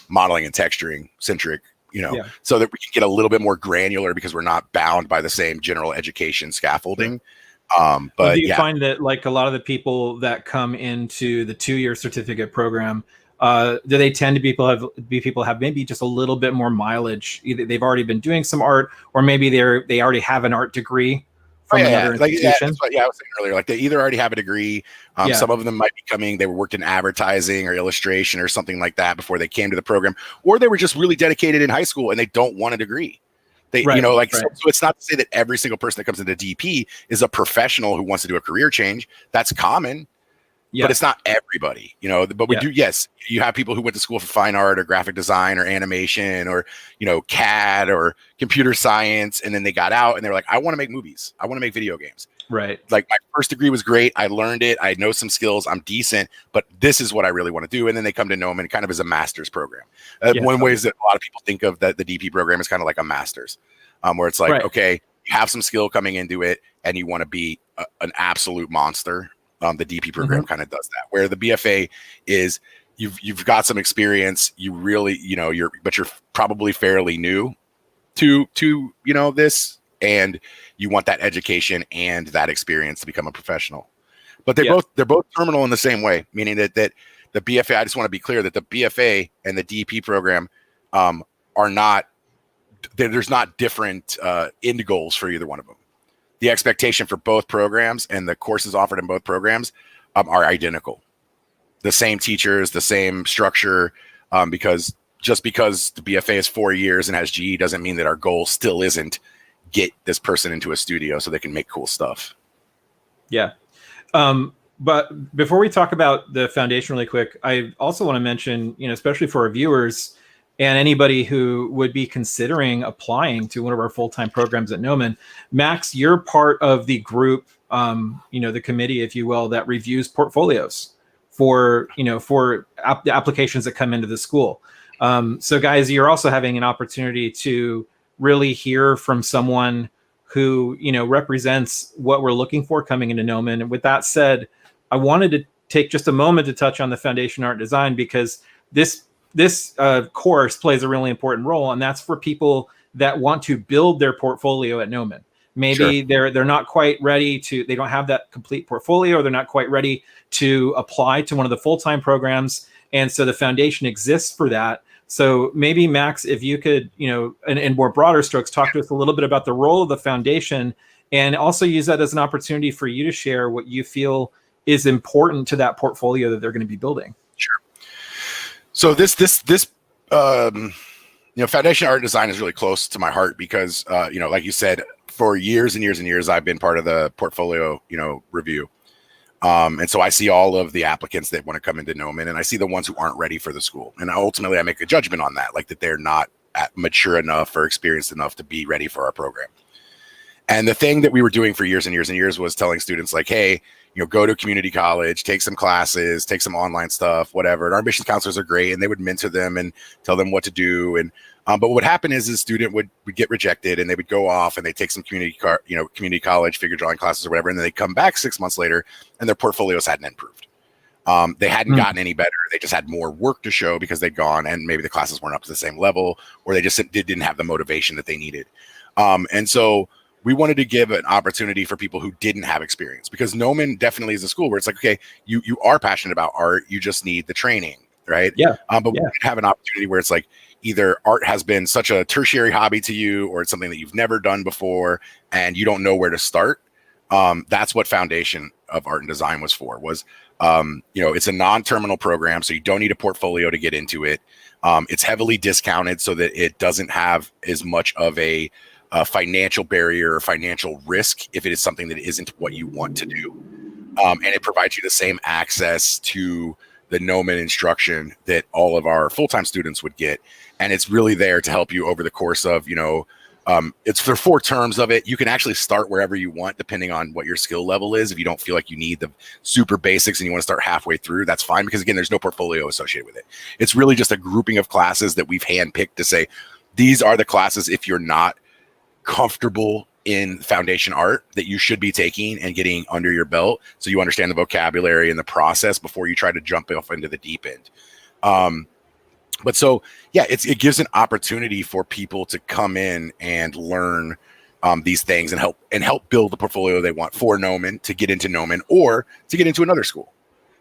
modeling and texturing centric, so that we can get a little bit more granular because we're not bound by the same general education scaffolding. But do you find that, like, a lot of the people that come into the 2-year certificate program, do they tend to be people have maybe just a little bit more mileage? Either they've already been doing some art, or maybe they already have an art degree from another institution. I was saying earlier, like, they either already have a degree. Some of them might be coming, they were worked in advertising or illustration or something like that before they came to the program, or they were just really dedicated in high school and they don't want a degree. So it's not to say that every single person that comes into DP is a professional who wants to do a career change. That's common, but it's not everybody, but we do. Yes. You have people who went to school for fine art or graphic design or animation or, CAD or computer science. And then they got out and they're like, I want to make movies. I want to make video games. Right. Like my first degree was great. I learned it. I know some skills. I'm decent, but this is what I really want to do. And then they come to Gnomon kind of as a master's program. Yeah, One totally. ways that a lot of people think of that the DP program is kind of like a master's, where it's like, Right. okay, you have some skill coming into it and you want to be an absolute monster. The DP program kind of does that, where the BFA is you've got some experience. You really, you're probably fairly new to this, and you want that education and that experience to become a professional. But they're both terminal in the same way, meaning that the BFA, I just want to be clear that the BFA and the DP program are not, there's not different end goals for either one of them. The expectation for both programs and the courses offered in both programs are identical. The same teachers, the same structure, because just because the BFA is 4 years and has GE doesn't mean that our goal still isn't get this person into a studio so they can make cool stuff. Yeah. But before we talk about the foundation really quick, I also want to mention, especially for our viewers and anybody who would be considering applying to one of our full-time programs at Gnomon, Max, you're part of the group, the committee, if you will, that reviews portfolios for the applications that come into the school. So guys, you're also having an opportunity to really hear from someone who, represents what we're looking for coming into Gnomon. And with that said, I wanted to take just a moment to touch on the foundation art design, because this course plays a really important role, and that's for people that want to build their portfolio at Gnomon. Maybe they're not quite ready to, they don't have that complete portfolio, or they're not quite ready to apply to one of the full-time programs. And so the foundation exists for that. So maybe Max, if you could, in more broader strokes, talk to us a little bit about the role of the foundation, and also use that as an opportunity for you to share what you feel is important to that portfolio that they're going to be building. Sure. So this foundation art design is really close to my heart because, like you said, for years and years and years, I've been part of the portfolio, review. And so I see all of the applicants that want to come into Gnomon, and I see the ones who aren't ready for the school. And ultimately I make a judgment on that, like that they're not mature enough or experienced enough to be ready for our program. And the thing that we were doing for years and years and years was telling students like, hey, go to community college, take some classes, take some online stuff, whatever. And our admissions counselors are great, and they would mentor them and tell them what to do. And but what would happen is the student would get rejected, and they would go off and they take some community college figure drawing classes or whatever, and then they come back 6 months later and their portfolios hadn't improved. They hadn't gotten any better. They just had more work to show because they'd gone, and maybe the classes weren't up to the same level, or they just didn't have the motivation that they needed. And so we wanted to give an opportunity for people who didn't have experience, because Gnomon definitely is a school where it's like, okay, you are passionate about art, you just need the training, right? Yeah. But we have an opportunity where it's like either art has been such a tertiary hobby to you, or it's something that you've never done before and you don't know where to start. That's what Foundation of Art and Design was for. It's a non-terminal program, so you don't need a portfolio to get into it. It's heavily discounted so that it doesn't have as much of a financial barrier or financial risk if it is something that isn't what you want to do. And it provides you the same access to the Gnomon instruction that all of our full-time students would get. And it's really there to help you over the course of, it's for 4 terms of it. You can actually start wherever you want, depending on what your skill level is. If you don't feel like you need the super basics and you want to start halfway through, that's fine, because again, there's no portfolio associated with it. It's really just a grouping of classes that we've handpicked to say, these are the classes, if you're not comfortable in foundation art, that you should be taking and getting under your belt, so you understand the vocabulary and the process before you try to jump off into the deep end. But so, yeah, it gives an opportunity for people to come in and learn these things and help build the portfolio they want for Gnomon, to get into Gnomon or to get into another school.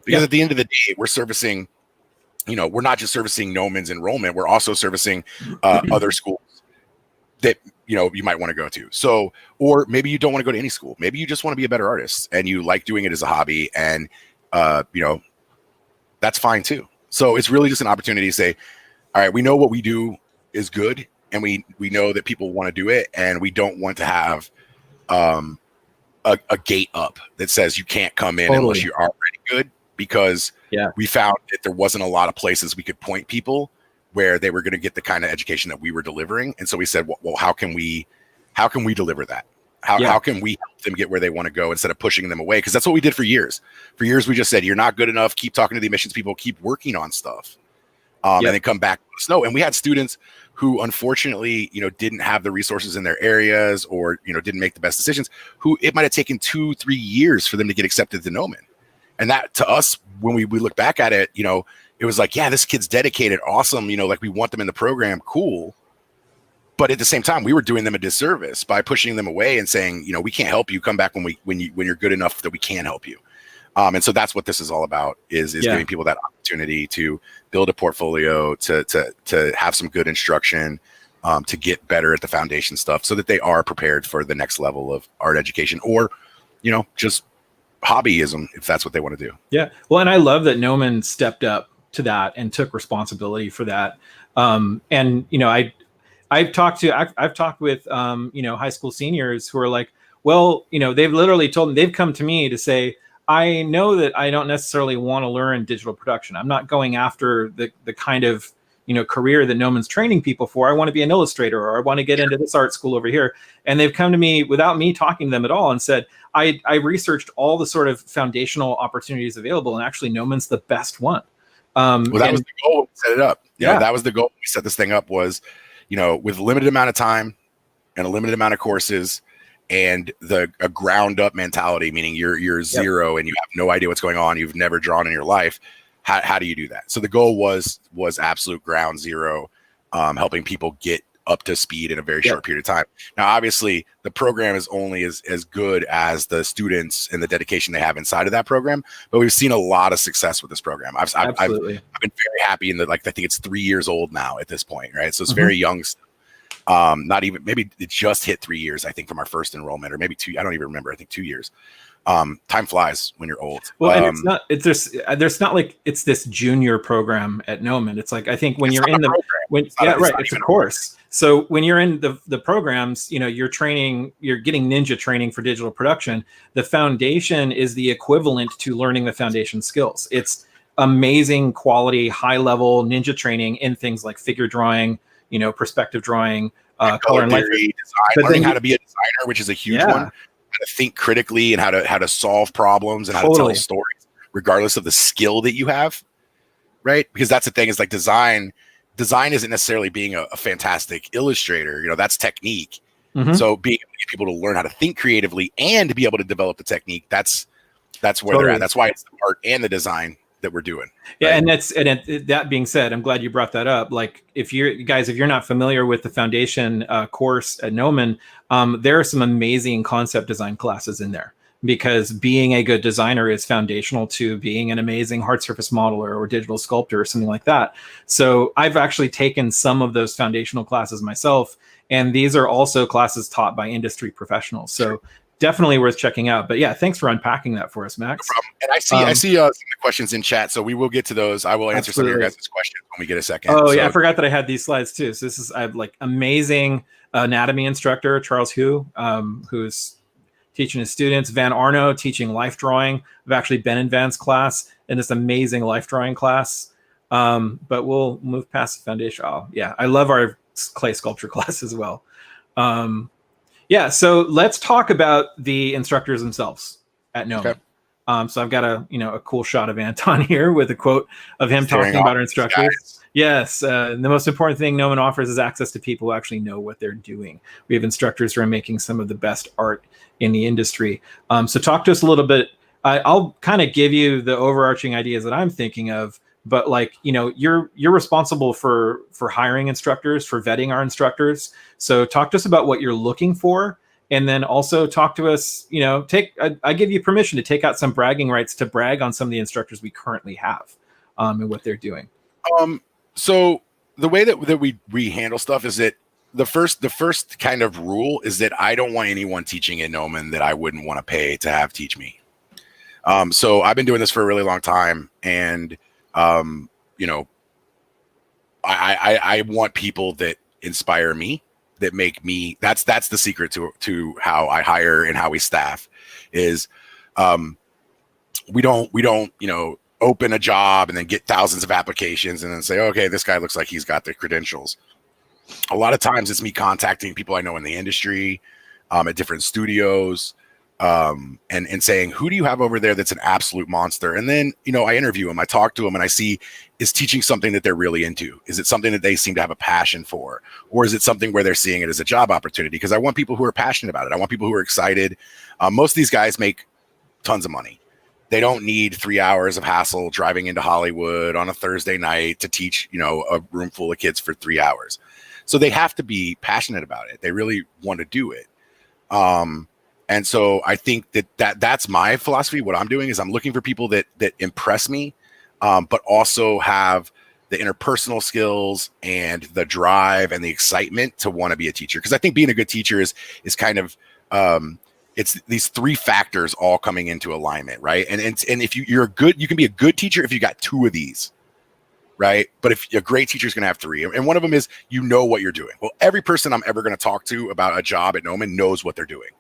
Because at the end of the day, we're servicing, we're not just servicing Gnomon's enrollment, we're also servicing other schools that you might want to go to. So, or maybe you don't want to go to any school. Maybe you just want to be a better artist and you like doing it as a hobby, and that's fine too. So it's really just an opportunity to say, all right, we know what we do is good, and we know that people want to do it, and we don't want to have a gate up that says you can't come in unless you're already good, because we found that there wasn't a lot of places we could point people where they were going to get the kind of education that we were delivering. And so we said, well, how can we deliver that? How can we help them get where they want to go instead of pushing them away? Because that's what we did for years. For years, we just said, you're not good enough. Keep talking to the admissions people. Keep working on stuff. And then come back to snow. And we had students who unfortunately, didn't have the resources in their areas or, didn't make the best decisions, who it might have taken 2-3 years for them to get accepted to Gnomon. And that to us, when we look back at it, it was like, yeah, this kid's dedicated. Awesome. Like we want them in the program. Cool. But at the same time, we were doing them a disservice by pushing them away and saying, we can't help you. Come back when you're good enough that we can help you. And so that's what this is all about, is giving people that opportunity to build a portfolio, to have some good instruction, to get better at the foundation stuff so that they are prepared for the next level of art education or, just hobbyism, if that's what they want to do. Yeah. Well, and I love that Gnomon stepped up to that and took responsibility for that. I've talked with, high school seniors who are like, well, they've literally told me, they've come to me to say, I know that I don't necessarily want to learn digital production. I'm not going after the kind of, career that Gnomon's training people for. I want to be an illustrator, or I want to get into this art school over here. And they've come to me without me talking to them at all and said, I researched all the sort of foundational opportunities available, and actually Gnomon's the best one. That was the goal when we set it up. That was the goal when we set this thing up was, with a limited amount of time and a limited amount of courses, and a ground up mentality, meaning you're zero and you have no idea what's going on. You've never drawn in your life. How do you do that? So the goal was absolute ground zero, helping people get up to speed in a very short period of time. Now, obviously, the program is only as good as the students and the dedication they have inside of that program. But we've seen a lot of success with this program. I've been very happy in that. Like, I think it's 3 years old now at this point, right? So it's very young. Not even, maybe it just hit 3 years, I think, from our first enrollment, or maybe 2. I don't even remember. I think 2 years. Time flies when you're old. Well, and there's not like it's this junior program at Gnomon. It's like, I think when you're in it's a course. So when you're in the programs, you're training, you're getting ninja training for digital production. The foundation is the equivalent to learning the foundation skills. It's amazing quality, high level ninja training in things like figure drawing, perspective drawing, color and light theory, design, learning how to be a designer, which is a huge one. How to think critically and how to solve problems and how to tell stories, regardless of the skill that you have, right? Because that's the thing, is like design isn't necessarily being a fantastic illustrator. That's technique. So being able to get people to learn how to think creatively and to be able to develop the technique, that's where they're at. That's why it's the art and the design that we're doing. Yeah. Right? And that being said, I'm glad you brought that up. Like, if you're not familiar with the foundation course at Gnomon, there are some amazing concept design classes in there, because being a good designer is foundational to being an amazing hard surface modeler or digital sculptor or something like that. So I've actually taken some of those foundational classes myself, and these are also classes taught by industry professionals. So definitely worth checking out. But yeah, thanks for unpacking that for us, Max. No problem. And I see some of the questions in chat, so we will get to those. I will answer some of your guys' questions when we get a second. Yeah, I forgot that I had these slides too. So I have like amazing anatomy instructor Charles Hu, who's teaching his students. Van Arno teaching life drawing. I've actually been in Van's class in this amazing life drawing class. But we'll move past the foundation. Oh yeah, I love our clay sculpture class as well. So let's talk about the instructors themselves at Gnomon. Okay. So I've got a cool shot of Anton here with a quote of him talking about our instructors. Yes, the most important thing Gnomon offers is access to people who actually know what they're doing. We have instructors who are making some of the best art in the industry. So talk to us a little bit. I'll kind of give you the overarching ideas that I'm thinking of, but you're responsible for hiring instructors, for vetting our instructors. So talk to us about what you're looking for, and then also talk to us. I give you permission to take out some bragging rights to brag on some of the instructors we currently have, and what they're doing. So the way that we handle stuff is that the first kind of rule is that I don't want anyone teaching at Gnomon that I wouldn't want to pay to have teach me. So I've been doing this for a really long time, and I want people that inspire me, that make me. That's the secret to how I hire and how we staff is, we don't open a job and then get thousands of applications and then say, okay, this guy looks like he's got the credentials. A lot of times it's me contacting people I know in the industry, at different studios, and saying, who do you have over there that's an absolute monster? And then, I interview them, I talk to them, and I see, is teaching something that they're really into? Is it something that they seem to have a passion for? Or is it something where they're seeing it as a job opportunity? Because I want people who are passionate about it. I want people who are excited. Most of these guys make tons of money. They don't need 3 hours of hassle driving into Hollywood on a Thursday night to teach, a room full of kids for 3 hours. So they have to be passionate about it. They really want to do it. And so I think that's my philosophy. What I'm doing is I'm looking for people that impress me, but also have the interpersonal skills and the drive and the excitement to want to be a teacher. Because I think being a good teacher is kind of it's these three factors all coming into alignment, right? And if you can be a good teacher if you got two of these, right? But if a great teacher is going to have three, and one of them is what you're doing. Well, every person I'm ever going to talk to about a job at Gnomon knows what they're doing.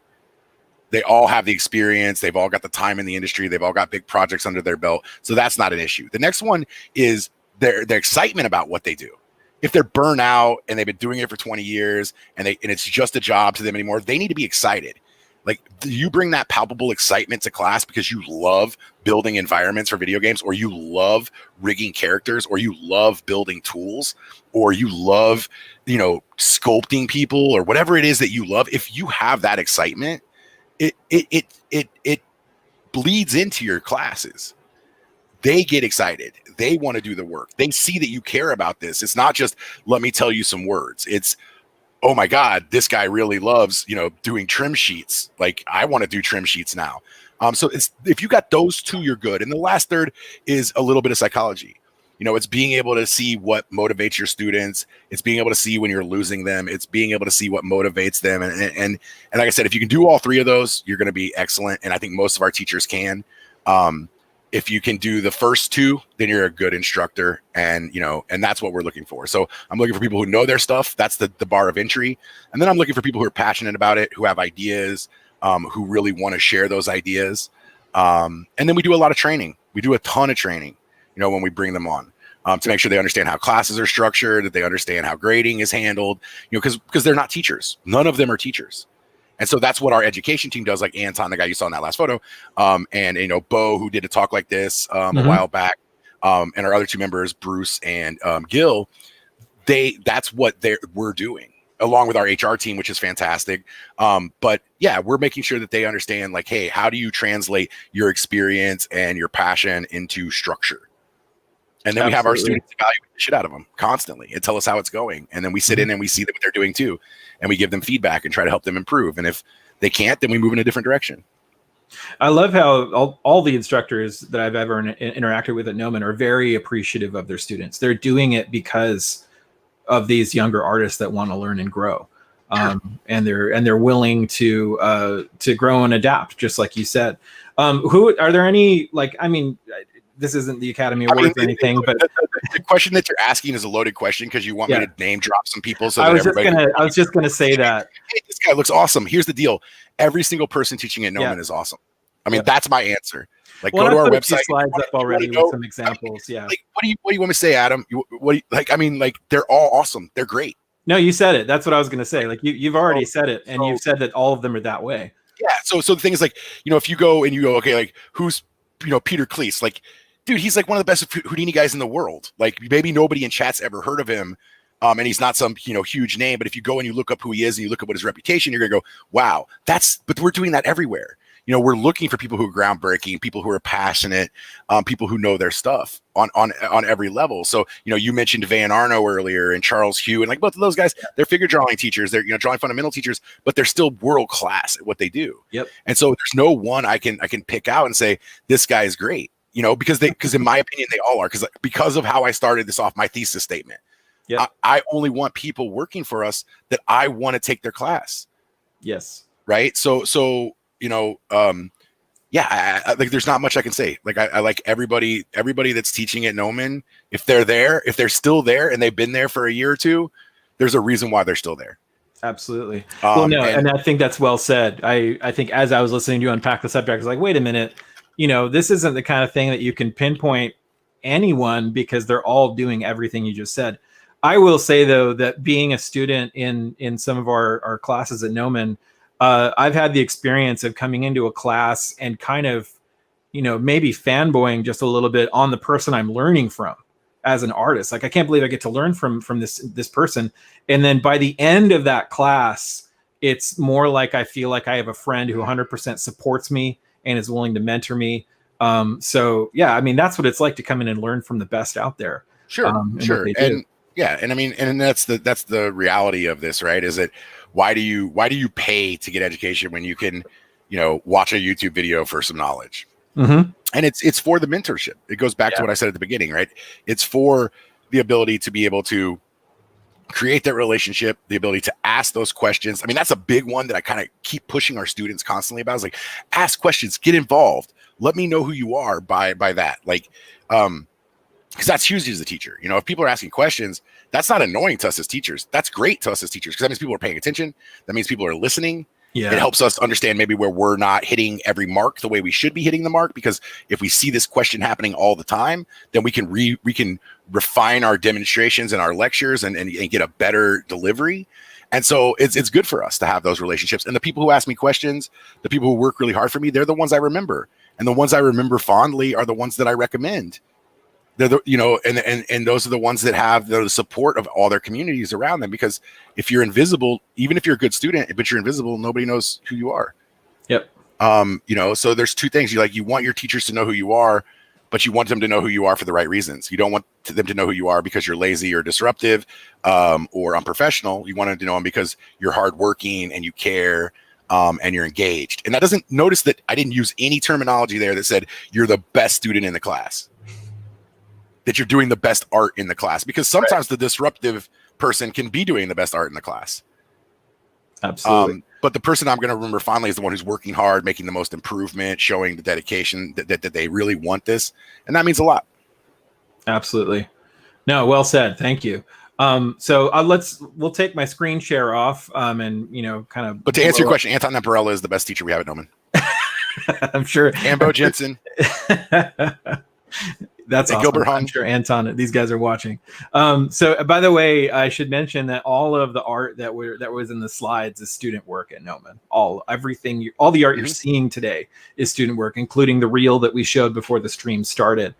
They all have the experience. They've all got the time in the industry. They've all got big projects under their belt. So that's not an issue. The next one is their excitement about what they do. If they're burnt out and they've been doing it for 20 years and it's just a job to them anymore, they need to be excited. Like, do you bring that palpable excitement to class because you love building environments for video games, or you love rigging characters, or you love building tools, or you love, sculpting people, or whatever it is that you love? If you have that excitement, it bleeds into your classes. They get excited. They want to do the work. They see that you care about this. It's not just, let me tell you some words. It's, oh my God, this guy really loves, doing trim sheets. Like, I want to do trim sheets now. So if you got those two, you're good. And the last third is a little bit of psychology. It's being able to see what motivates your students. It's being able to see when you're losing them. It's being able to see what motivates them. And like I said, if you can do all three of those, you're going to be excellent. And I think most of our teachers can. If you can do the first two, then you're a good instructor. And, and that's what we're looking for. So I'm looking for people who know their stuff. That's the bar of entry. And then I'm looking for people who are passionate about it, who have ideas, who really want to share those ideas. And then we do a lot of training. We do a ton of training, when we bring them on, to make sure they understand how classes are structured, that they understand how grading is handled, because they're not teachers. None of them are teachers. And so that's what our education team does, like Anton, the guy you saw in that last photo, and, Bo, who did a talk like this a while back, and our other two members, Bruce and Gil, that's what we're doing, along with our HR team, which is fantastic. But yeah, we're making sure that they understand, like, hey, how do you translate your experience and your passion into structure? And then we have our students evaluate the shit out of them constantly and tell us how it's going. And then we sit in and we see what they're doing too. And we give them feedback and try to help them improve. And if they can't, then we move in a different direction. I love how all the instructors that I've ever interacted with at Gnomon are very appreciative of their students. They're doing it because of these younger artists that want to learn and grow. And they're willing to grow and adapt, just like you said. Who are there any, like, I mean, this isn't the Academy Awards or anything, but the question that you're asking is a loaded question because you want me to name drop some people. So I was just gonna say that. Hey, this guy looks awesome. Here's the deal: every single person teaching at Gnomon is awesome. I mean, that's my answer. Like, go to our website. Slides up already with some examples. Like, what do you want me to say, Adam? They're all awesome. They're great. No, you said it. That's what I was gonna say. Like, you've already said it, and you've said that all of them are that way. Yeah. So the thing is, like, if you go, okay, like, who's Peter Cleese, like, dude, he's like one of the best Houdini guys in the world. Like, maybe nobody in chat's ever heard of him. And he's not some, huge name, but if you go and you look up who he is and you look at what his reputation, you're going to go, wow, but we're doing that everywhere. We're looking for people who are groundbreaking, people who are passionate, people who know their stuff on every level. So, you mentioned Van Arno earlier and Charles Hugh, and like both of those guys, they're figure drawing teachers. They're, drawing fundamental teachers, but they're still world-class at what they do. Yep. And so there's no one I can pick out and say, this guy is great. Because in my opinion, they all are, because of how I started this off, my thesis statement. Yeah. I only want people working for us that I want to take their class. Yes. Right. So, I like, there's not much I can say. Like, I like everybody that's teaching at Gnomon. If they're still there and they've been there for a year or two, there's a reason why they're still there. Absolutely. Well, no, and I think that's well said. I think as I was listening to you unpack the subject, I was like, wait a minute. This isn't the kind of thing that you can pinpoint anyone because they're all doing everything you just said. I will say, though, that being a student in some of our classes at Gnomon, I've had the experience of coming into a class and kind of, maybe fanboying just a little bit on the person I'm learning from as an artist. Like, I can't believe I get to learn from this person. And then by the end of that class, it's more like I feel like I have a friend who 100% supports me and is willing to mentor me. So yeah, I mean, that's what it's like to come in and learn from the best out there. Sure, And sure. what they do. And yeah, and I mean, and that's the reality of this, right? Is that why do you pay to get education when you can, watch a YouTube video for some knowledge? Mm-hmm. And it's for the mentorship. It goes back to what I said at the beginning, right? It's for the ability to be able to create that relationship, the ability to ask those questions. I mean, that's a big one that I kind of keep pushing our students constantly about. Is like, ask questions, get involved. Let me know who you are by that. Like, because that's huge as a teacher. If people are asking questions, that's not annoying to us as teachers. That's great to us as teachers because that means people are paying attention. That means people are listening. Yeah. It helps us understand maybe where we're not hitting every mark the way we should be hitting the mark. Because if we see this question happening all the time, then we can refine our demonstrations and our lectures and get a better delivery. And so it's good for us to have those relationships. And the people who ask me questions, the people who work really hard for me, they're the ones I remember. And the ones I remember fondly are the ones that I recommend. They're and those are the ones that have the support of all their communities around them. Because if you're invisible, even if you're a good student, but you're invisible, nobody knows who you are. Yep. So there's two things. You want your teachers to know who you are, but you want them to know who you are for the right reasons. You don't want them to know who you are because you're lazy or disruptive, or unprofessional. You want them to know them because you're hardworking and you care, and you're engaged. And that doesn't notice that I didn't use any terminology there that said you're the best student in the class, that you're doing the best art in the class, because sometimes the disruptive person can be doing the best art in the class. Absolutely. But the person I'm going to remember fondly is the one who's working hard, making the most improvement, showing the dedication that they really want this. And that means a lot. Absolutely. No, well said. Thank you. So we'll take my screen share off, and kind of. But to answer your question, Anton Namparella is the best teacher we have at Gnomon. I'm sure. And Bo Jensen. That's awesome. Gilbert I'm sure Anton, these guys are watching. So by the way, I should mention that all of the art that was in the slides is student work at Gnomon. All the art you're seeing today is student work, including the reel that we showed before the stream started.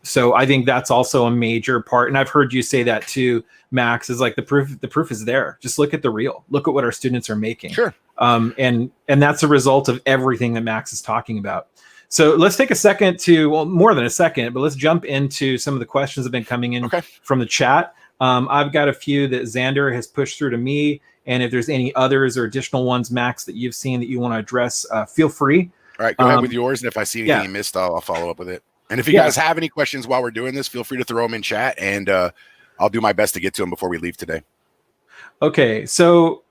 So I think that's also a major part. And I've heard you say that too, Max, is like the proof is there. Just look at the reel. Look at what our students are making. Sure. And that's a result of everything that Max is talking about. So let's take a second more than a second, but let's jump into some of the questions that have been coming in from the chat. I've got a few that Xander has pushed through to me. And if there's any others or additional ones, Max, that you've seen that you want to address, feel free. All right, go ahead with yours. And if I see anything you missed, I'll follow up with it. And if you guys have any questions while we're doing this, feel free to throw them in chat, and I'll do my best to get to them before we leave today. Okay, so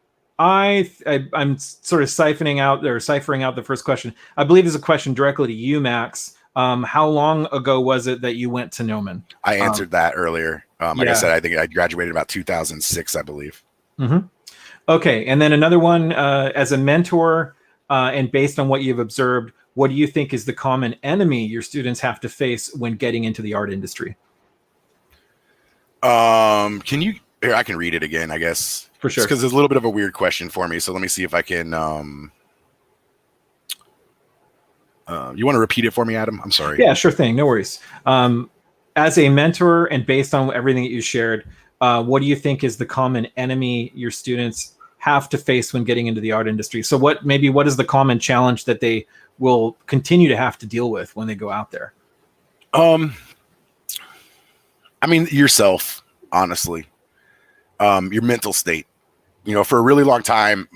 I'm sort of ciphering out the first question. I believe is a question directly to you, Max. How long ago was it that you went to Gnomon? I answered that earlier. Like I said, I think I graduated about 2006, I believe. Mm-hmm. Okay, and then another one, as a mentor, and based on what you've observed, what do you think is the common enemy your students have to face when getting into the art industry? Here, I can read it again, I guess. For sure. Because it's a little bit of a weird question for me. So let me see if I can. You want to repeat it for me, Adam? I'm sorry. Yeah, sure thing. No worries. As a mentor and based on everything that you shared, what do you think is the common enemy your students have to face when getting into the art industry? So what is the common challenge that they will continue to have to deal with when they go out there? I mean, yourself, honestly. Your mental state. For a really long time,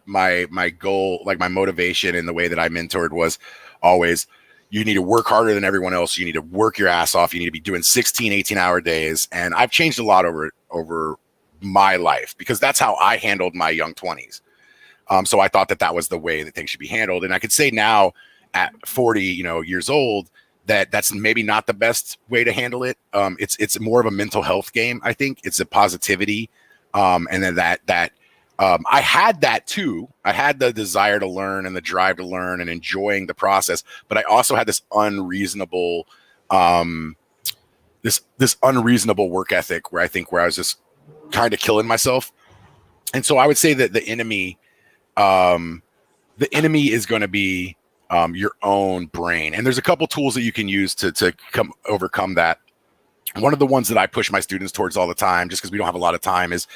my goal, like my motivation and the way that I mentored was always, you need to work harder than everyone else. You need to work your ass off. You need to be doing 16, 18-hour days. And I've changed a lot over my life, because that's how I handled my young 20s. So I thought that was the way that things should be handled. And I could say now at 40, years old, that's maybe not the best way to handle it. It's more of a mental health game. I think it's a positivity. And then I had that too. I had the desire to learn and the drive to learn and enjoying the process, but I also had this unreasonable, this unreasonable work ethic where I was just kind of killing myself. And so I would say that the enemy, the enemy is going to be your own brain. And there's a couple tools that you can use to overcome that. One of the ones that I push my students towards all the time, just because we don't have a lot of time, is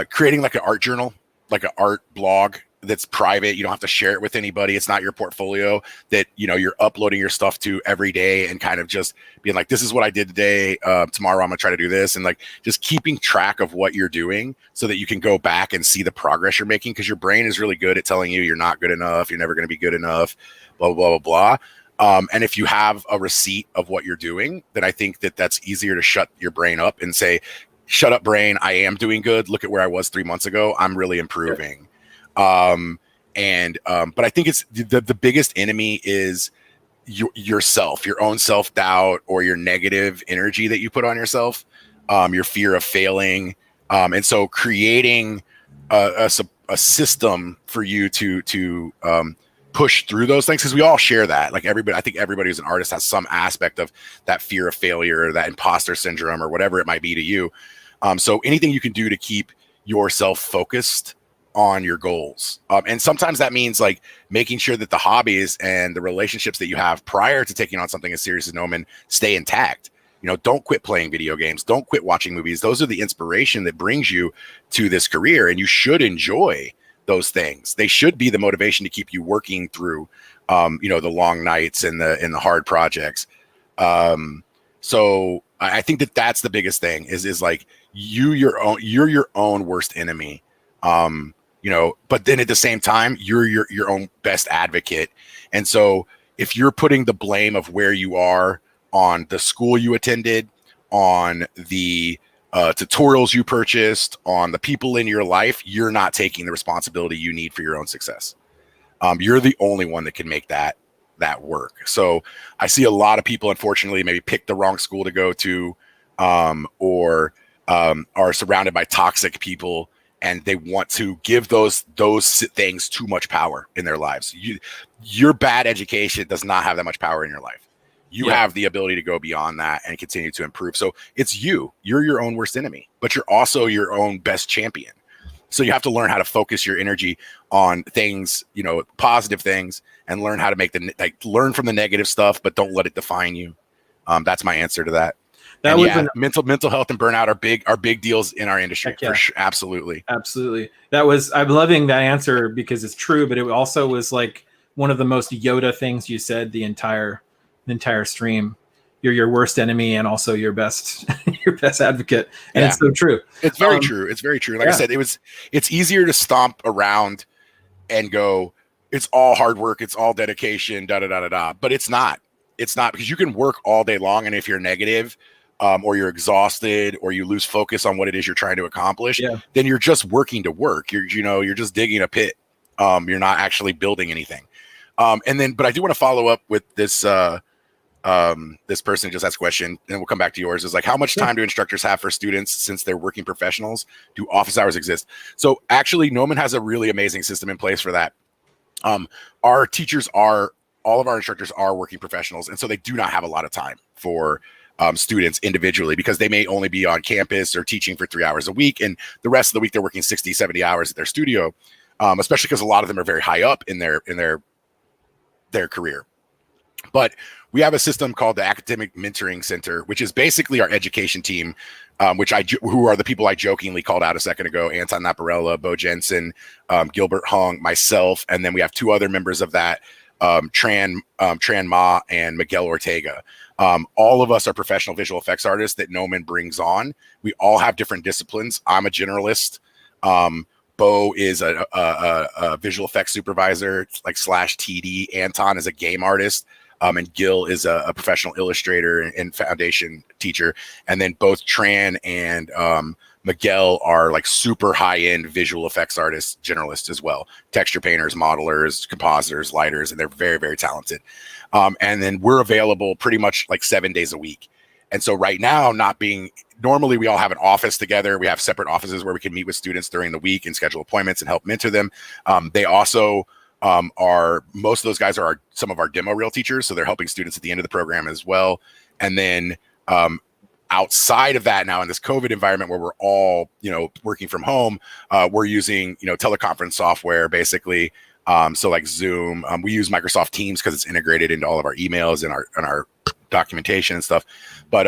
creating like an art journal, like an art blog that's private. You don't have to share it with anybody. It's not your portfolio that, you know, you're uploading your stuff to every day and kind of just being like, this is what I did today. Tomorrow I'm gonna try to do this. And like just keeping track of what you're doing so that you can go back and see the progress you're making. Cause your brain is really good at telling you you're not good enough. You're never going to be good enough, blah, blah, blah, blah. And if you have a receipt of what you're doing, then I think that that's easier to shut your brain up and say, shut up brain. I am doing good. Look at where I was 3 months ago. I'm really improving. But I think it's the biggest enemy is yourself, your own self-doubt or your negative energy that you put on yourself, your fear of failing. And so creating a system for you to push through those things, because we all share that. Like everybody, I think everybody who's an artist has some aspect of that fear of failure, or that imposter syndrome, or whatever it might be to you. So anything you can do to keep yourself focused on your goals. And sometimes that means like making sure that the hobbies and the relationships that you have prior to taking on something as serious as Gnomon stay intact. You know, don't quit playing video games. Don't quit watching movies. Those are the inspiration that brings you to this career, and you should enjoy those things. They should be the motivation to keep you working through, you know, the long nights and the hard projects. So I think that that's the biggest thing is like you're your own worst enemy. You know, but then at the same time, you're your own best advocate. And so if you're putting the blame of where you are on the school you attended, on the tutorials you purchased, on the people in your life, you're not taking the responsibility you need for your own success. You're the only one that can make that work. So I see a lot of people, unfortunately, maybe pick the wrong school to go to, or are surrounded by toxic people, and they want to give those things too much power in their lives. Your bad education does not have that much power in your life. You have the ability to go beyond that and continue to improve. So it's you're your own worst enemy, but you're also your own best champion. So you have to learn how to focus your energy on things, you know, positive things, and learn how to learn from the negative stuff, but don't let it define you. That's my answer to that. Mental health and burnout are big deals in our industry. For sure. Absolutely. I'm loving that answer because it's true, but it also was like one of the most Yoda things you said the entire stream. You're your worst enemy and also your best advocate. And it's so true. It's very true. It's very true. Like I said, it's easier to stomp around and go, it's all hard work, it's all dedication, but it's not. It's not, because you can work all day long, and if you're negative, or you're exhausted, or you lose focus on what it is you're trying to accomplish, then you're just working to work. You're just digging a pit. You're not actually building anything. But I do want to follow up with this this person who just asked a question, and we'll come back to yours. Is like, how much time do instructors have for students since they're working professionals? Do office hours exist? So actually, Gnomon has a really amazing system in place for that. All of our instructors are working professionals, and so they do not have a lot of time for students individually, because they may only be on campus or teaching for 3 hours a week, and the rest of the week they're working 60, 70 hours at their studio, especially because a lot of them are very high up in their career. But we have a system called the Academic Mentoring Center, which is basically our education team, who are the people I jokingly called out a second ago: Anton Naparella, Bo Jensen, Gilbert Hung, myself, and then we have two other members of that, Tran Ma and Miguel Ortega. All of us are professional visual effects artists that Gnomon brings on. We all have different disciplines. I'm a generalist. Bo is a visual effects supervisor, like /TD. Anton is a game artist. And Gil is a professional illustrator and foundation teacher. And then both Tran and Miguel are like super high-end visual effects artists, generalists as well. Texture painters, modelers, compositors, lighters, and they're very, very talented. And then we're available pretty much like 7 days a week. And so right now, normally we all have an office together. We have separate offices where we can meet with students during the week and schedule appointments and help mentor them. They also most of those guys are some of our demo reel teachers, so they're helping students at the end of the program as well. And then Outside of that, now in this COVID environment where we're all, working from home, we're using, teleconference software basically. So like Zoom, we use Microsoft Teams because it's integrated into all of our emails and our documentation and stuff. But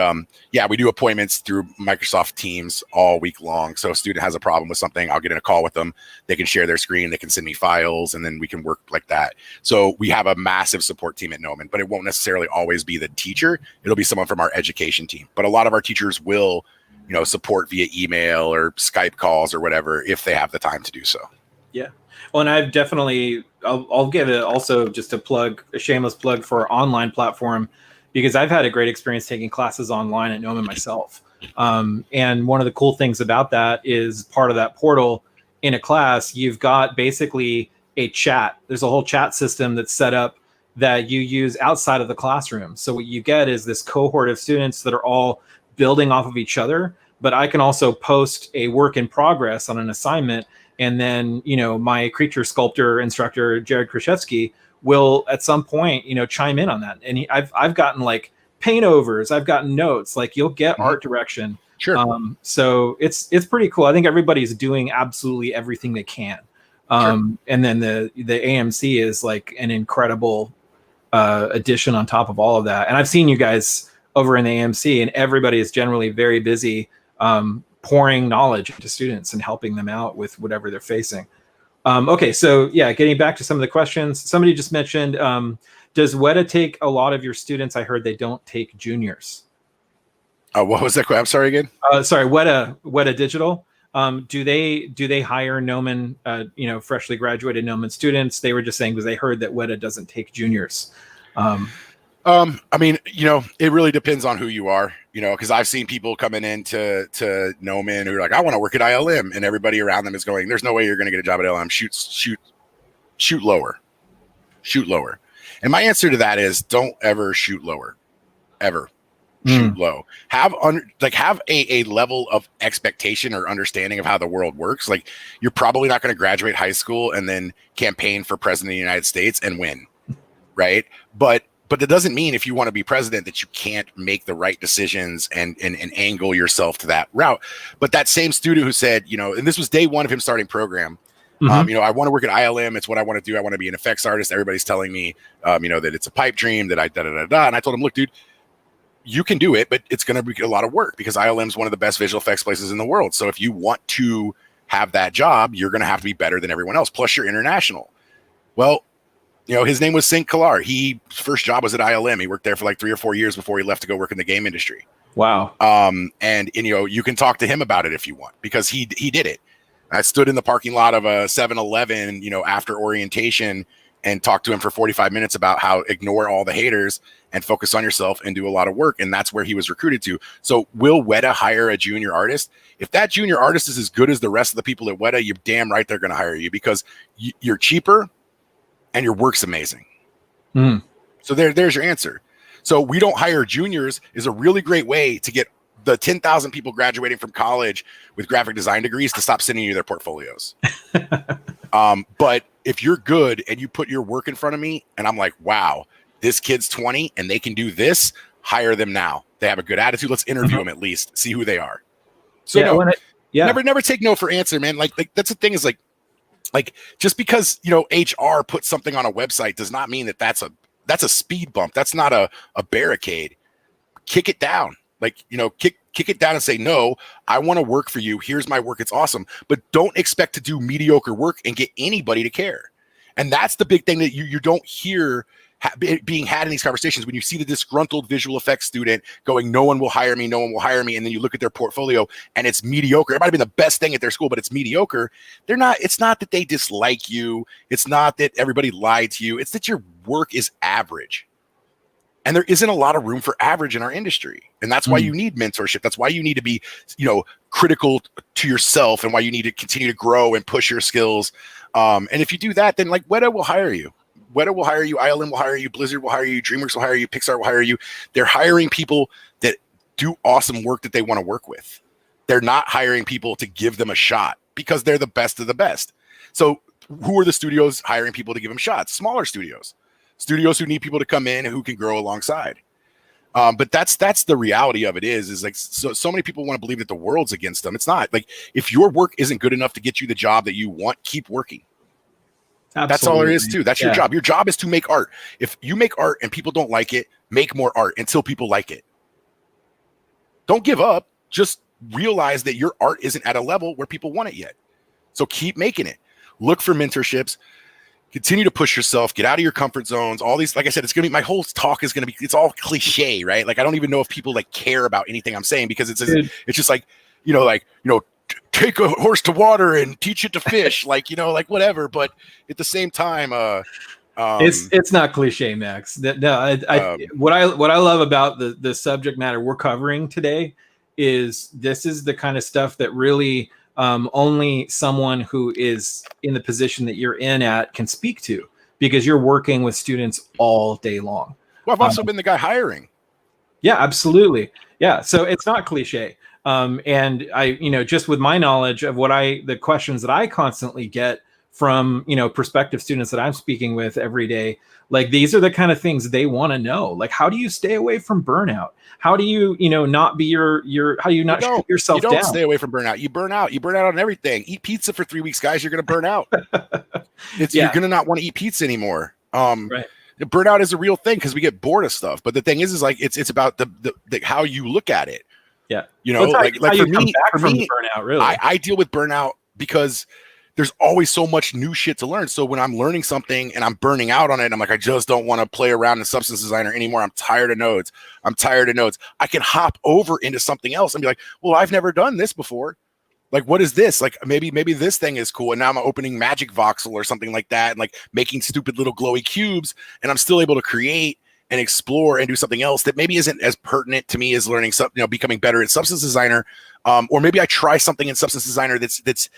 yeah, we do appointments through Microsoft Teams all week long. So a student has a problem with something, I'll get in a call with them. They can share their screen, they can send me files, and then we can work like that. So we have a massive support team at Gnomon, but it won't necessarily always be the teacher. It'll be someone from our education team. But a lot of our teachers will, support via email or Skype calls or whatever if they have the time to do so. Yeah. Well, and I've definitely, I'll give it also just a shameless plug for our online platform, because I've had a great experience taking classes online at Gnomon myself. And one of the cool things about that is part of that portal in a class, you've got basically a chat. There's a whole chat system that's set up that you use outside of the classroom. So what you get is this cohort of students that are all building off of each other, but I can also post a work in progress on an assignment. And then, my creature sculptor instructor, Jared Kraszewski, will at some point, chime in on that. And I've gotten like paint overs, I've gotten notes, like you'll get art direction. Sure. So it's pretty cool. I think everybody's doing absolutely everything they can. Sure. And then the AMC is like an incredible addition on top of all of that. And I've seen you guys over in the AMC, and everybody is generally very busy pouring knowledge into students and helping them out with whatever they're facing. Okay, so yeah, getting back to some of the questions. Somebody just mentioned, does WETA take a lot of your students? I heard they don't take juniors. What was that? I'm sorry again. Sorry, WETA Digital. Do they hire Gnomon, freshly graduated Gnomon students? They were just saying because they heard that WETA doesn't take juniors. I mean, it really depends on who you are, because I've seen people coming into Gnomon who are like, I want to work at ILM, and everybody around them is going, there's no way you're going to get a job at ILM. Shoot lower. And my answer to that is don't ever shoot lower, ever. Shoot low. Have a level of expectation or understanding of how the world works. Like, you're probably not going to graduate high school and then campaign for president of the United States and win, right? But that doesn't mean if you want to be president that you can't make the right decisions and angle yourself to that route. But that same student who said, and this was day one of him starting program, I want to work at ILM. It's what I want to do. I want to be an effects artist. Everybody's telling me, that it's a pipe dream, that And I told him, look, dude, you can do it, but it's going to be a lot of work because ILM is one of the best visual effects places in the world. So if you want to have that job, you're going to have to be better than everyone else. Plus you're international. Well, his name was Sink Kalar. His first job was at ILM. He worked there for like 3 or 4 years before he left to go work in the game industry. Wow. And you can talk to him about it if you want, because he did it. I stood in the parking lot of a 7-Eleven, after orientation and talked to him for 45 minutes about how ignore all the haters and focus on yourself and do a lot of work. And that's where he was recruited to. So will WETA hire a junior artist? If that junior artist is as good as the rest of the people at WETA, you're damn right they're going to hire you, because you're cheaper and your work's amazing. So there's your answer. So we don't hire juniors is a really great way to get the 10,000 people graduating from college with graphic design degrees to stop sending you their portfolios. But if you're good and you put your work in front of me and I'm like, wow, this kid's 20 and they can do this, hire them now. They have a good attitude. Let's interview them at least, see who they are. So never take no for answer, man. Like that's the thing is like just because, HR puts something on a website does not mean that that's a speed bump. That's not a barricade. Kick it down. Like, kick it down and say, no, I want to work for you. Here's my work. It's awesome. But don't expect to do mediocre work and get anybody to care. And that's the big thing that you don't hear being had in these conversations. When you see the disgruntled visual effects student going, no one will hire me. And then you look at their portfolio and it's mediocre. It might have been the best thing at their school, but it's mediocre. It's not that they dislike you. It's not that everybody lied to you. It's that your work is average. And there isn't a lot of room for average in our industry. And that's why you need mentorship. That's why you need to be, critical to yourself, and why you need to continue to grow and push your skills. And if you do that, then like WETA will hire you. WETA will hire you. ILM will hire you. Blizzard will hire you. DreamWorks will hire you. Pixar will hire you. They're hiring people that do awesome work that they want to work with. They're not hiring people to give them a shot because they're the best of the best. So who are the studios hiring people to give them shots? Smaller studios who need people to come in and who can grow alongside. But that's the reality of it is like so many people want to believe that the world's against them. It's not. Like, if your work isn't good enough to get you the job that you want, keep working. Absolutely. That's all there is too. That's your job. Your job is to make art. If you make art and people don't like it, make more art until people like it. Don't give up. Just realize that your art isn't at a level where people want it yet. So keep making it. Look for mentorships. Continue to push yourself, get out of your comfort zones. All these, like I said, it's going to be, my whole talk is going to be, it's all cliche, right? Like, I don't even know if people like care about anything I'm saying, because it's just like, take a horse to water and teach it to fish, like whatever. But at the same time, it's not cliche, Max. No, what I love about the subject matter we're covering today is this is the kind of stuff that really only someone who is in the position that you're in can speak to, because you're working with students all day long. Well, I've also been the guy hiring. Yeah, absolutely. Yeah. So it's not cliche. And I, just with my knowledge of the questions that I constantly get from, prospective students that I'm speaking with every day, like, these are the kind of things they want to know. Like, how do you stay away from burnout? How do you, not be how do you not shoot yourself down? You don't stay away from burnout. You burn out. You burn out on everything. Eat pizza for 3 weeks, guys. You're going to burn out. You're going to not want to eat pizza anymore. Right. Burnout is a real thing because we get bored of stuff. But the thing is like, it's about the how you look at it. Yeah. Like for me, burnout, really. I deal with burnout because there's always so much new shit to learn. So when I'm learning something and I'm burning out on it, I'm like, I just don't want to play around in Substance Designer anymore. I'm tired of nodes. I can hop over into something else and be like, well, I've never done this before. Like, what is this? Like, maybe this thing is cool. And now I'm opening Magic Voxel or something like that, and like making stupid little glowy cubes, and I'm still able to create and explore and do something else that maybe isn't as pertinent to me as learning becoming better at Substance Designer. Or maybe I try something in Substance Designer that's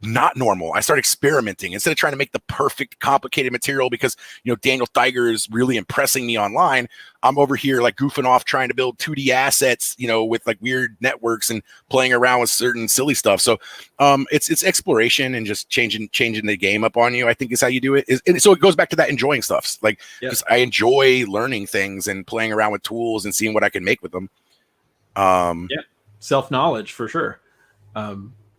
not normal. I start experimenting instead of trying to make the perfect complicated material because, Daniel Theiger is really impressing me online. I'm over here like goofing off trying to build 2D assets, with like weird networks and playing around with certain silly stuff. So it's exploration and just changing the game up on you, I think, is how you do it. And so it goes back to that enjoying stuff. Like, because I enjoy learning things and playing around with tools and seeing what I can make with them. Self-knowledge for sure.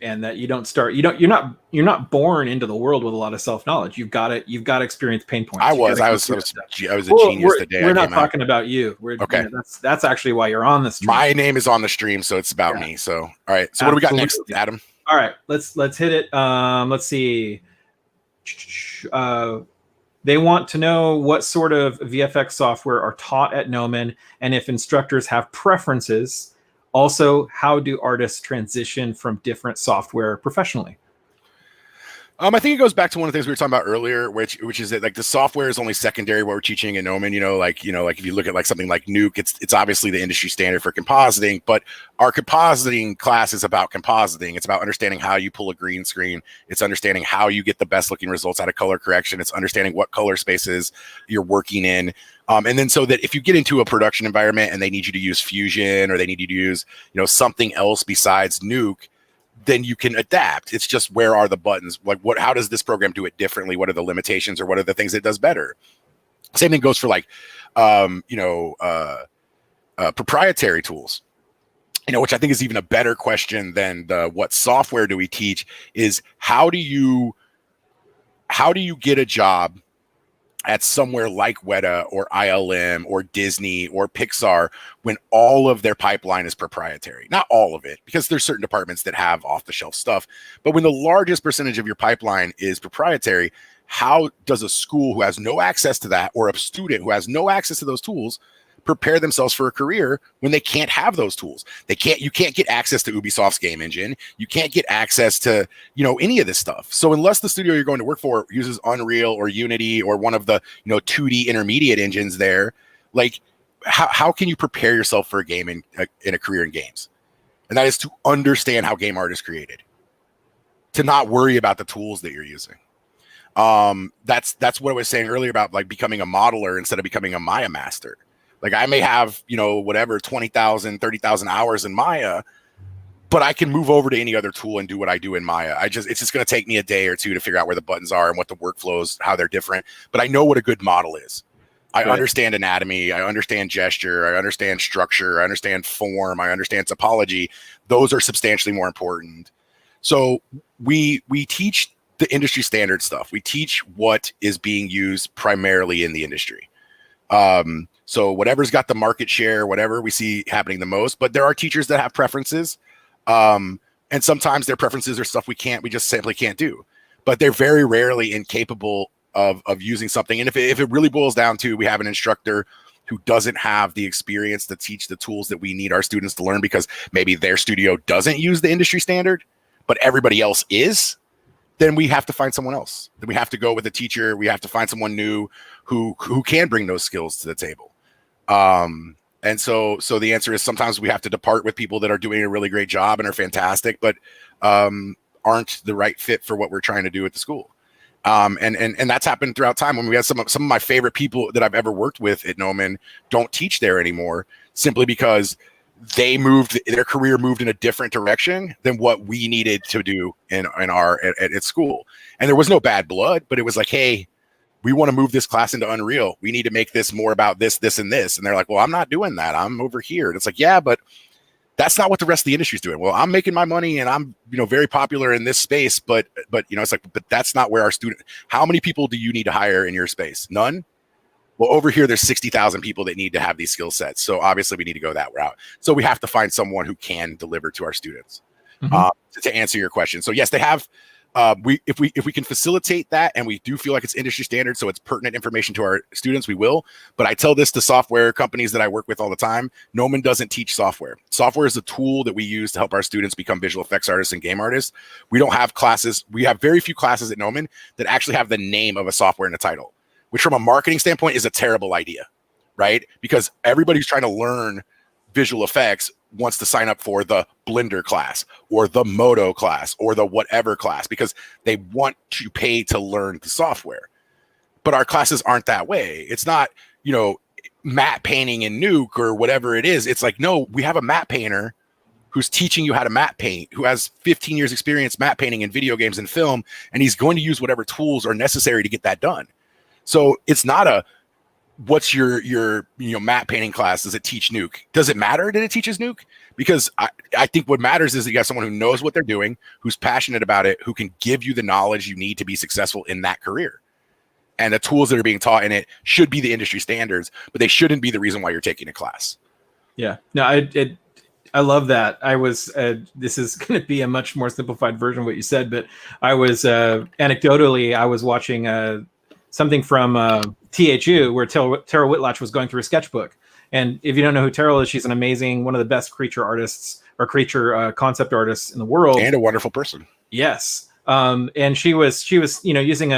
And that you don't start, you're not born into the world with a lot of self-knowledge. You've got to experience pain points. I was a genius the day. We're not talking about you. Okay. That's actually why you're on the stream. My name is on the stream, so it's about me. So, all right. So what do we got next, Adam? All right, let's hit it. Let's see. They want to know what sort of VFX software are taught at Gnomon, and if instructors have preferences. Also, how do artists transition from different software professionally? I think it goes back to one of the things we were talking about earlier, which is that like the software is only secondary what we're teaching in Gnomon. Like if you look at like something like Nuke, it's obviously the industry standard for compositing, but our compositing class is about compositing. It's about understanding how you pull a green screen. It's understanding how you get the best looking results out of color correction. It's understanding what color spaces you're working in. And then so that if you get into a production environment and they need you to use Fusion or they need you to use, something else besides Nuke, then you can adapt. It's just, where are the buttons? Like, how does this program do it differently? What are the limitations, or what are the things it does better? Same thing goes for like, proprietary tools, which I think is even a better question than what software do we teach, is how do you get a job at somewhere like Weta or ILM or Disney or Pixar when all of their pipeline is proprietary? Not all of it, because there's certain departments that have off-the-shelf stuff. But when the largest percentage of your pipeline is proprietary, how does a school who has no access to that, or a student who has no access to those tools, prepare themselves for a career when they can't have those tools? You can't get access to Ubisoft's game engine. You can't get access to, any of this stuff. So unless the studio you're going to work for uses Unreal or Unity or one of the, 2D intermediate engines there, like how can you prepare yourself for a game in a career in games? And that is to understand how game art is created, to not worry about the tools that you're using. That's what I was saying earlier about like becoming a modeler instead of becoming a Maya master. Like, I may have, 20,000, 30,000 hours in Maya, but I can move over to any other tool and do what I do in Maya. It's just going to take me a day or two to figure out where the buttons are and what the workflows, how they're different. But I know what a good model is. I understand anatomy, I understand gesture, I understand structure, I understand form, I understand topology. Those are substantially more important. So we teach the industry standard stuff. We teach what is being used primarily in the industry. So whatever's got the market share, whatever we see happening the most, but there are teachers that have preferences. And sometimes their preferences are stuff we just simply can't do, but they're very rarely incapable of using something. And if it really boils down to, we have an instructor who doesn't have the experience to teach the tools that we need our students to learn, because maybe their studio doesn't use the industry standard, but everybody else is, then we have to find someone else. Then we have to go with a teacher. We have to find someone new who can bring those skills to the table. And so the answer is sometimes we have to depart with people that are doing a really great job and are fantastic, but aren't the right fit for what we're trying to do at the school. And that's happened throughout time. When we had some of my favorite people that I've ever worked with at Gnomon don't teach there anymore, simply because their career moved in a different direction than what we needed to do at school. And there was no bad blood, but it was like, hey, we want to move this class into Unreal. We need to make this more about this, this, and this. And they're like, well, I'm not doing that. I'm over here. And it's like, yeah, but that's not what the rest of the industry is doing. Well, I'm making my money and I'm, very popular in this space, but it's like, but that's not where how many people do you need to hire in your space? None. Well, over here, there's 60,000 people that need to have these skill sets. So obviously we need to go that route. So we have to find someone who can deliver to our students. To answer your question. So yes, they have, if we can facilitate that, and we do feel like it's industry standard, so it's pertinent information to our students, we will. But I tell this to software companies that I work with all the time. Gnomon doesn't teach software. Software is a tool that we use to help our students become visual effects artists and game artists. We don't have classes. We have very few classes at Gnomon that actually have the name of a software in the title, which from a marketing standpoint is a terrible idea, right? Because everybody who's trying to learn visual effects wants to sign up for the Blender class or the Modo class or the whatever class, because they want to pay to learn the software. But our classes aren't that way. It's not, matte painting in Nuke or whatever it is. It's like, no, we have a matte painter who's teaching you how to matte paint, who has 15 years experience matte painting in video games and film, and he's going to use whatever tools are necessary to get that done. So it's not what's your matte painting class? Does it teach Nuke? Does it matter that it teaches Nuke? Because I think what matters is that you got someone who knows what they're doing, who's passionate about it, who can give you the knowledge you need to be successful in that career. And the tools that are being taught in it should be the industry standards, but they shouldn't be the reason why you're taking a class. Yeah, no, I love that. I was, this is going to be a much more simplified version of what you said, but I was, anecdotally, I was watching something from THU where Tara Whitlatch was going through a sketchbook. And if you don't know who Tara is, she's an amazing, one of the best creature artists or creature concept artists in the world. And a wonderful person. Yes. And she was, using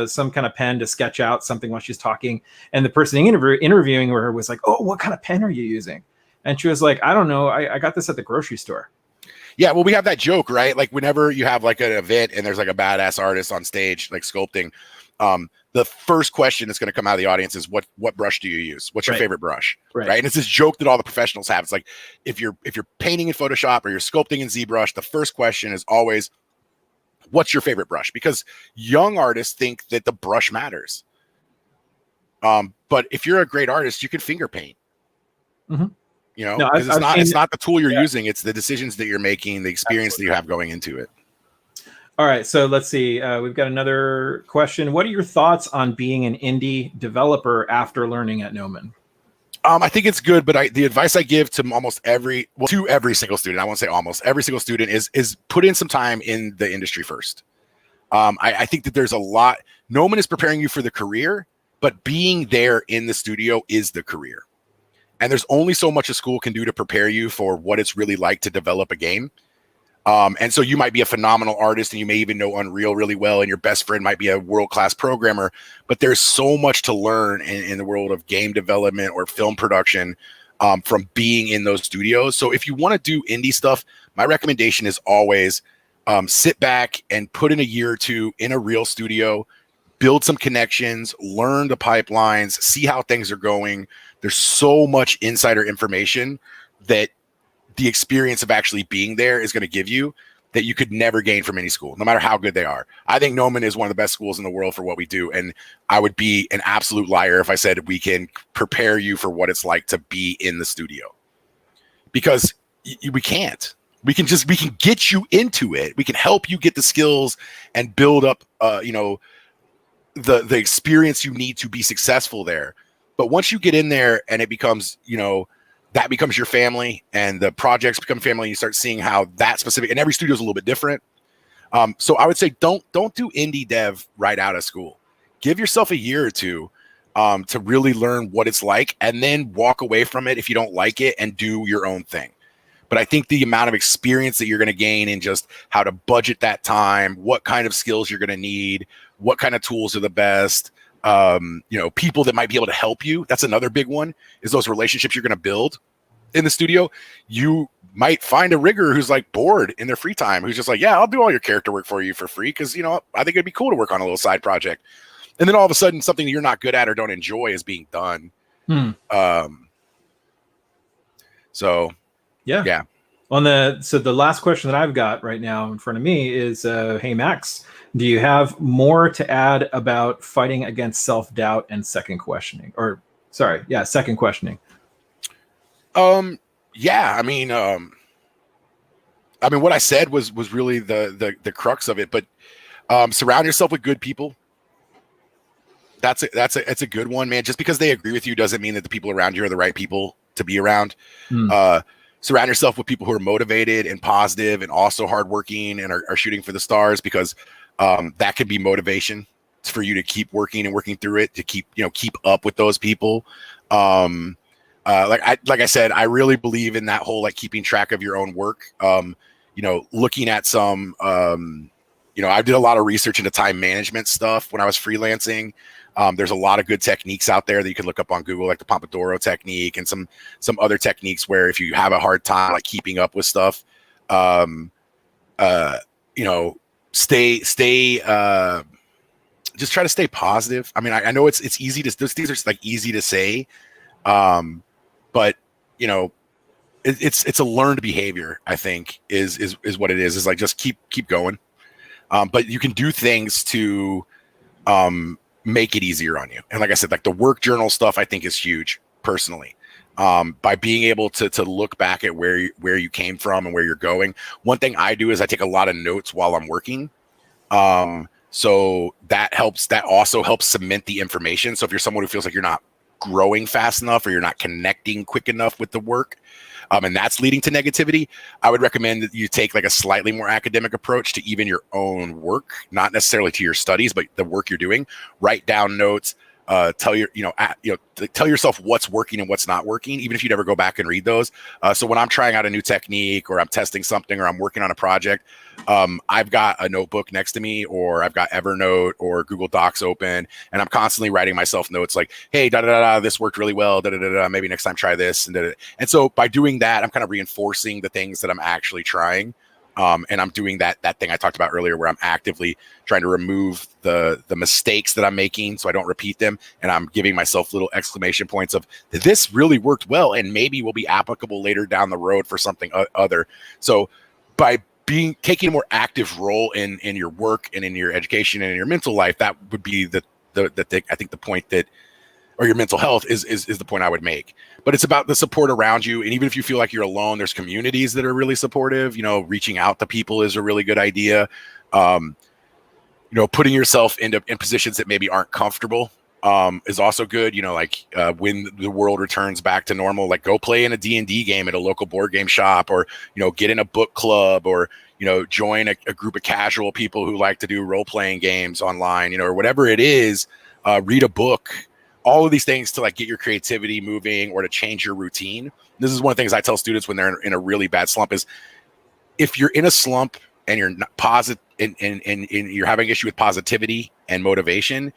some kind of pen to sketch out something while she's talking. And the person interviewing her was like, oh, what kind of pen are you using? And she was like, I don't know. I got this at the grocery store. Yeah, well, we have that joke, right? Like whenever you have like an event and there's like a badass artist on stage, like sculpting, the first question that's going to come out of the audience is what brush do you use? What's your favorite brush? Right. And it's this joke that all the professionals have. It's like if you're painting in Photoshop or you're sculpting in ZBrush, the first question is always, what's your favorite brush? Because young artists think that the brush matters. But if you're a great artist, you can finger paint. Mm-hmm. No, it's not the tool you're using. It's the decisions that you're making, the experience that you have going into it. All right, so let's see. We've got another question. What are your thoughts on being an indie developer after learning at Gnomon? I think it's good, but the advice I give to every single student, I won't say almost every single student, is put in some time in the industry first. I think that there's a lot. Gnomon is preparing you for the career, but being there in the studio is the career. And there's only so much a school can do to prepare you for what it's really like to develop a game. And so you might be a phenomenal artist and you may even know Unreal really well, and your best friend might be a world-class programmer, but there's so much to learn in the world of game development or film production from being in those studios. So if you want to do indie stuff, my recommendation is always sit back and put in a year or two in a real studio, build some connections, learn the pipelines, see how things are going. There's so much insider information that the experience of actually being there is going to give you that you could never gain from any school, no matter how good they are. I think Gnomon is one of the best schools in the world for what we do. And I would be an absolute liar if I said we can prepare you for what it's like to be in the studio, because we can't. We can get you into it. We can help you get the skills and build up, the experience you need to be successful there. But once you get in there and it becomes, that becomes your family, and the projects become family, you start seeing how that specific, and every studio is a little bit different. So I would say don't do indie dev right out of school. Give yourself a year or two to really learn what it's like, and then walk away from it if you don't like it and do your own thing. But I think the amount of experience that you're going to gain in just how to budget that time, what kind of skills you're going to need, what kind of tools are the best, people that might be able to help you. That's another big one, is those relationships you're going to build in the studio. You might find a rigger who's like bored in their free time, who's just like, yeah, I'll do all your character work for you for free, because, I think it'd be cool to work on a little side project. And then all of a sudden something that you're not good at or don't enjoy is being done. So yeah. So the last question that I've got right now in front of me is, hey, Max, do you have more to add about fighting against self-doubt and second questioning? Second questioning. Yeah, I mean, what I said was really the crux of it, but surround yourself with good people. That's a good one, man. Just because they agree with you doesn't mean that the people around you are the right people to be around. Surround yourself with people who are motivated and positive and also hardworking and are shooting for the stars, because that could be motivation for you to keep working and working through it, to keep up with those people. Like I said, I really believe in that whole, like, keeping track of your own work. Looking at some, I did a lot of research into time management stuff when I was freelancing. There's a lot of good techniques out there that you can look up on Google, like the Pomodoro technique and some other techniques where if you have a hard time like keeping up with stuff, stay just try to stay positive. I mean, I know it's easy to, those things are like easy to say, but it's a learned behavior, I think is what it is like, just keep going. But you can do things to make it easier on you. And like I said, like the work journal stuff, I think is huge personally. By being able to look back at where you came from and where you're going. One thing I do is I take a lot of notes while I'm working. So that also helps cement the information. So if you're someone who feels like you're not growing fast enough or you're not connecting quick enough with the work, and that's leading to negativity, I would recommend that you take like a slightly more academic approach to even your own work, not necessarily to your studies, but the work you're doing. Write down notes, tell yourself what's working and what's not working, even if you never go back and read those. So when I'm trying out a new technique or I'm testing something or I'm working on a project, I've got a notebook next to me, or I've got Evernote or Google Docs open, and I'm constantly writing myself notes like, hey, this worked really well, maybe next time try this. And so by doing that, I'm kind of reinforcing the things that I'm actually trying. And I'm doing that thing I talked about earlier, where I'm actively trying to remove the mistakes that I'm making so I don't repeat them. And I'm giving myself little exclamation points of, this really worked well and maybe will be applicable later down the road for something other. So by taking a more active role in your work and in your education and in your mental life, that would be the I think the point that, or your mental health is the point I would make. But it's about the support around you. And even if you feel like you're alone, there's communities that are really supportive. Reaching out to people is a really good idea. Putting yourself in positions that maybe aren't comfortable is also good. When the world returns back to normal, like go play in a D&D game at a local board game shop, or, get in a book club, or, join a group of casual people who like to do role-playing games online, or whatever it is, read a book. All of these things to like get your creativity moving or to change your routine. This is one of the things I tell students when they're in a really bad slump is, if you're in a slump and you're not positive and you're having issue with positivity and motivation,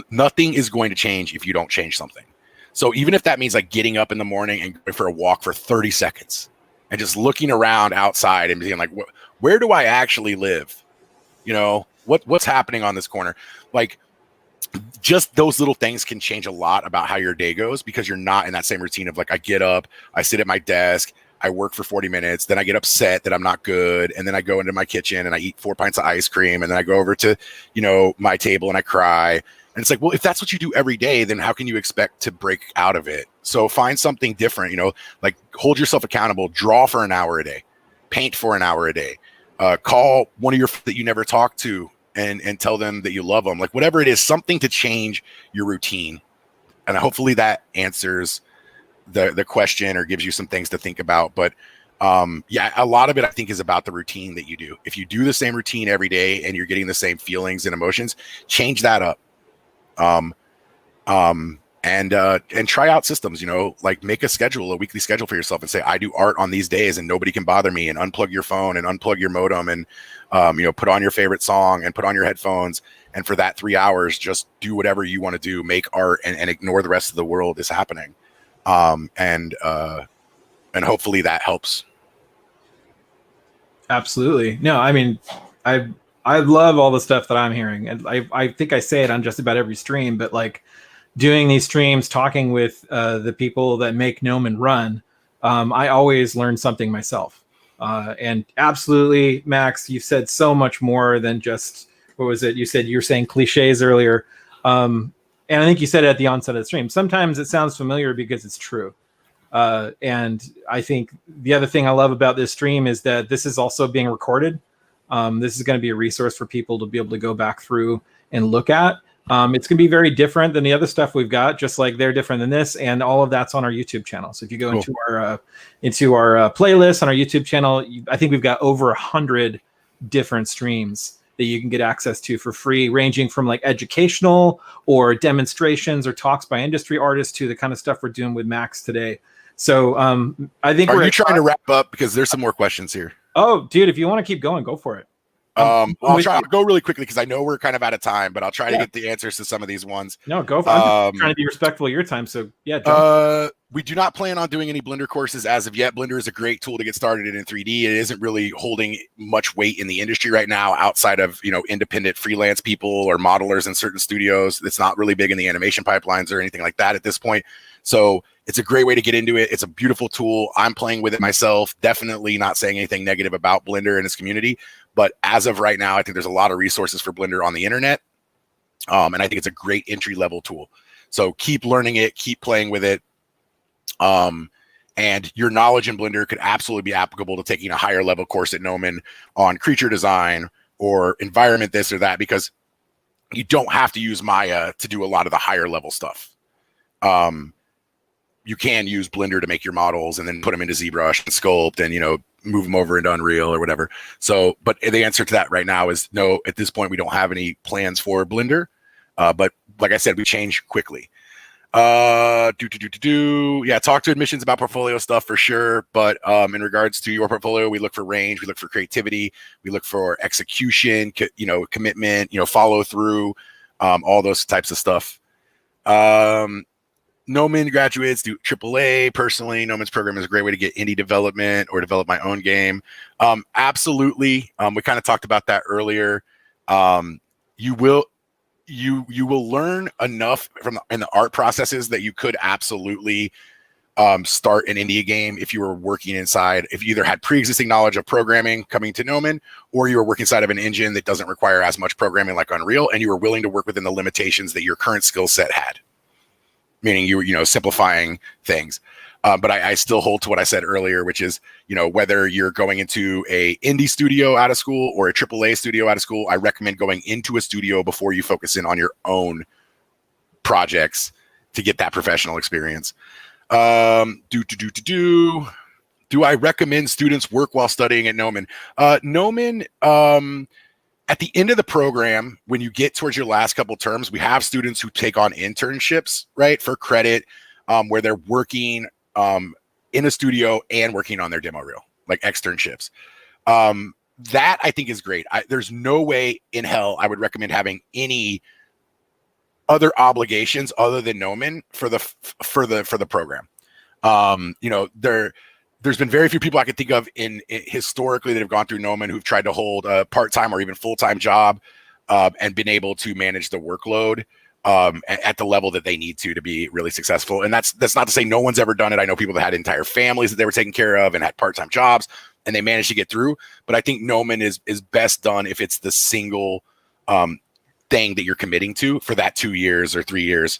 nothing is going to change if you don't change something. So even if that means like getting up in the morning and going for a walk for 30 seconds and just looking around outside and being like, where do I actually live? What's happening on this corner? Like, just those little things can change a lot about how your day goes, because you're not in that same routine of like, I get up, I sit at my desk, I work for 40 minutes, then I get upset that I'm not good, and then I go into my kitchen and I eat 4 pints of ice cream, and then I go over to, my table and I cry. And it's like, well, if that's what you do every day, then how can you expect to break out of it? So find something different, like hold yourself accountable, draw for an hour a day, paint for an hour a day, call one of your that you never talked to and tell them that you love them. Like whatever it is, something to change your routine. And hopefully that answers the question or gives you some things to think about. But a lot of it I think is about the routine that you do. If you do the same routine every day and you're getting the same feelings and emotions, change that up. And try out systems, like make a weekly schedule for yourself and say, I do art on these days and nobody can bother me, and unplug your phone and unplug your modem and, put on your favorite song and put on your headphones. And for that 3 hours, just do whatever you want to do, make art and ignore the rest of the world is happening. And hopefully that helps. Absolutely. No, I mean, I love all the stuff that I'm hearing. And I think I say it on just about every stream, but like doing these streams, talking with the people that make Gnomon run, I always learn something myself. And absolutely, Max, you've said so much more than just, what was it? You were saying cliches earlier. And I think you said it at the onset of the stream. Sometimes it sounds familiar because it's true. And I think the other thing I love about this stream is that this is also being recorded. This is going to be a resource for people to be able to go back through and look at. It's going to be very different than the other stuff we've got, just like they're different than this, and all of that's on our YouTube channel. So if you go into our playlist on our YouTube channel, I think we've got over 100 different streams that you can get access to for free, ranging from like educational or demonstrations or talks by industry artists to the kind of stuff we're doing with Max today. So I think Are you trying to wrap up? Because there's some more questions here. Oh, dude, if you want to keep going, go for it. I'll try to go really quickly because I know we're kind of out of time, but I'll try to get the answers to some of these ones. No, go for it. I'm just trying to be respectful of your time. So yeah. We do not plan on doing any Blender courses as of yet. Blender is a great tool to get started in 3D. It isn't really holding much weight in the industry right now outside of, independent freelance people or modelers in certain studios. It's not really big in the animation pipelines or anything like that at this point. So it's a great way to get into it. It's a beautiful tool. I'm playing with it myself. Definitely not saying anything negative about Blender and its community. But as of right now, I think there's a lot of resources for Blender on the internet. And I think it's a great entry-level tool. So keep learning it, keep playing with it. And your knowledge in Blender could absolutely be applicable to taking a higher level course at Gnomon on creature design or environment, this or that, because you don't have to use Maya to do a lot of the higher level stuff. You can use Blender to make your models and then put them into ZBrush and sculpt and, move them over into Unreal or whatever. So, but the answer to that right now is no. At this point, we don't have any plans for Blender. But like I said, we change quickly. Yeah, talk to admissions about portfolio stuff for sure. But in regards to your portfolio, we look for range, we look for creativity, we look for execution, commitment, follow through, all those types of stuff. Gnomon graduates do AAA. Personally, Gnomon's program is a great way to get indie development or develop my own game. Absolutely. We kind of talked about that earlier. You will learn enough in the art processes that you could absolutely start an indie game if you were working inside, if you either had pre-existing knowledge of programming coming to Gnomon, or you were working inside of an engine that doesn't require as much programming like Unreal, and you were willing to work within the limitations that your current skill set had. Meaning you were, simplifying things. But I still hold to what I said earlier, which is, whether you're going into a indie studio out of school or a AAA studio out of school, I recommend going into a studio before you focus in on your own projects to get that professional experience. Do I recommend students work while studying at Gnomon? Gnomon, at the end of the program, when you get towards your last couple terms, we have students who take on internships, right, for credit, where they're working in a studio and working on their demo reel, like externships. That I think is great. There's no way in hell I would recommend having any other obligations other than Gnomon for the program. There's been very few people I can think of in historically that have gone through Gnomon who've tried to hold a part-time or even full-time job and been able to manage the workload at the level that they need to be really successful. And that's not to say no one's ever done it. I know people that had entire families that they were taking care of and had part-time jobs, and they managed to get through. But I think Gnomon is best done if it's the single thing that you're committing to for that 2 years or 3 years.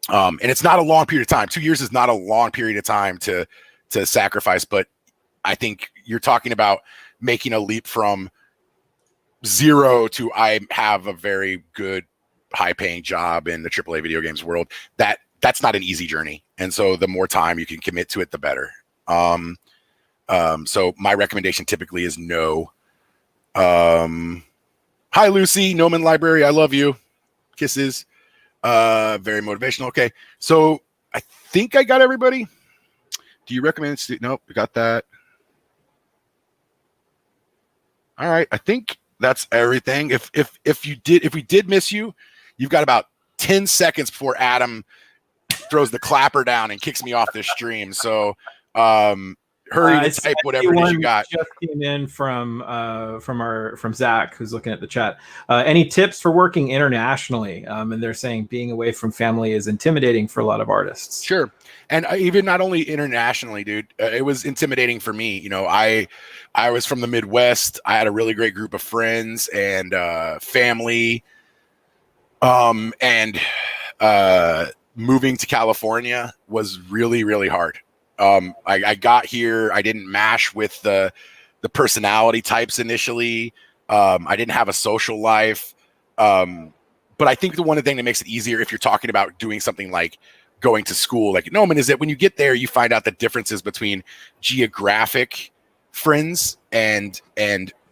And it's not a long period of time. 2 years is not a long period of time to sacrifice, but I think you're talking about making a leap from 0 to I have a very good high-paying job in the AAA video games world. That's not an easy journey, and so the more time you can commit to it, the better. So my recommendation typically is no. Hi, Lucy, Gnomon Library, I love you. Kisses. Very motivational. Okay, so I think I got everybody. Do you recommend? Nope, we got that. All right, I think that's everything. If we did miss you, you've got about 10 seconds before Adam throws the clapper down and kicks me off this stream. So hurry to type whatever it is you got. Just came in from Zach, who's looking at the chat. Any tips for working internationally? And they're saying being away from family is intimidating for a lot of artists. Sure. And even not only internationally, dude, it was intimidating for me. You know, I was from the Midwest. I had a really great group of friends and family. And moving to California was really, really hard. I got here. I didn't mash with the personality types initially. I didn't have a social life. But I think the one thing that makes it easier if you're talking about doing something like going to school like Gnomon is that when you get there, you find out the differences between geographic friends and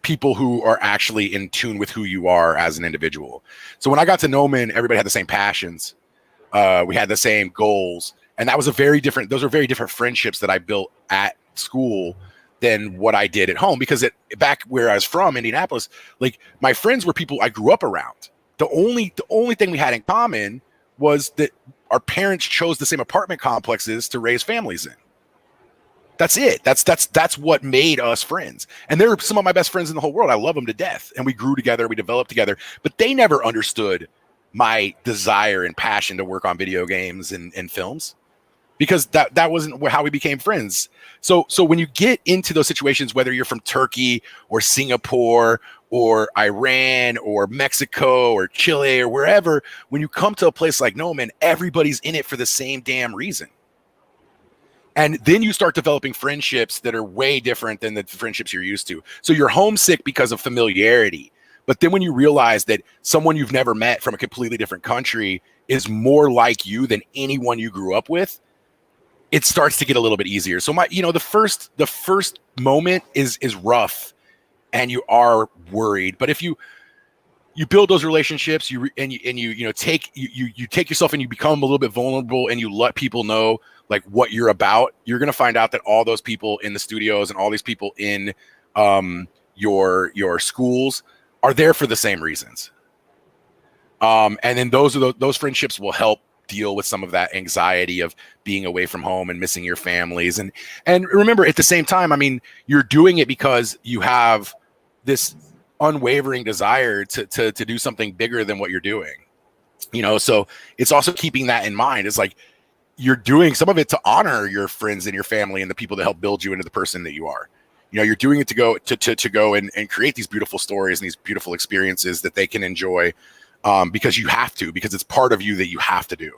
people who are actually in tune with who you are as an individual. So when I got to Gnomon, everybody had the same passions. We had the same goals. And that was those are very different friendships that I built at school than what I did at home, because back where I was from, Indianapolis, like my friends were people I grew up around. The only thing we had in common was that our parents chose the same apartment complexes to raise families in. That's it. That's what made us friends. And they're some of my best friends in the whole world. I love them to death. And we grew together, we developed together, but they never understood my desire and passion to work on video games and films, because that wasn't how we became friends. So when you get into those situations, whether you're from Turkey or Singapore or Iran or Mexico or Chile or wherever, when you come to a place like Gnomon, everybody's in it for the same damn reason. And then you start developing friendships that are way different than the friendships you're used to. So you're homesick because of familiarity. But then when you realize that someone you've never met from a completely different country is more like you than anyone you grew up with, it starts to get a little bit easier. So the first moment is rough and you are worried. But if you build those relationships, you take yourself and you become a little bit vulnerable and you let people know like what you're about, you're going to find out that all those people in the studios and all these people in your schools are there for the same reasons. And then those friendships will help deal with some of that anxiety of being away from home and missing your families. And remember, at the same time, I mean, you're doing it because you have this unwavering desire to do something bigger than what you're doing. So it's also keeping that in mind. It's like you're doing some of it to honor your friends and your family and the people that help build you into the person that you are. You're doing it to go and create these beautiful stories and these beautiful experiences that they can enjoy, because you have to, because it's part of you that you have to do.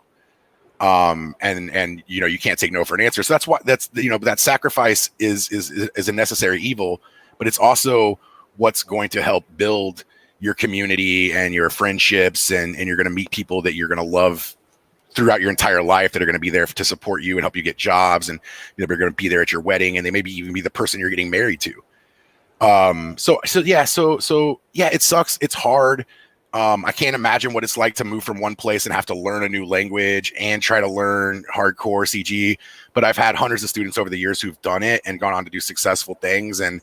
And you can't take no for an answer. So that sacrifice is a necessary evil, but it's also what's going to help build your community and your friendships, and you're going to meet people that you're going to love throughout your entire life, that are going to be there to support you and help you get jobs, and they're going to be there at your wedding, and they maybe even be the person you're getting married to. So yeah, it sucks. It's hard. I can't imagine what it's like to move from one place and have to learn a new language and try to learn hardcore CG. But I've had hundreds of students over the years who've done it and gone on to do successful things, and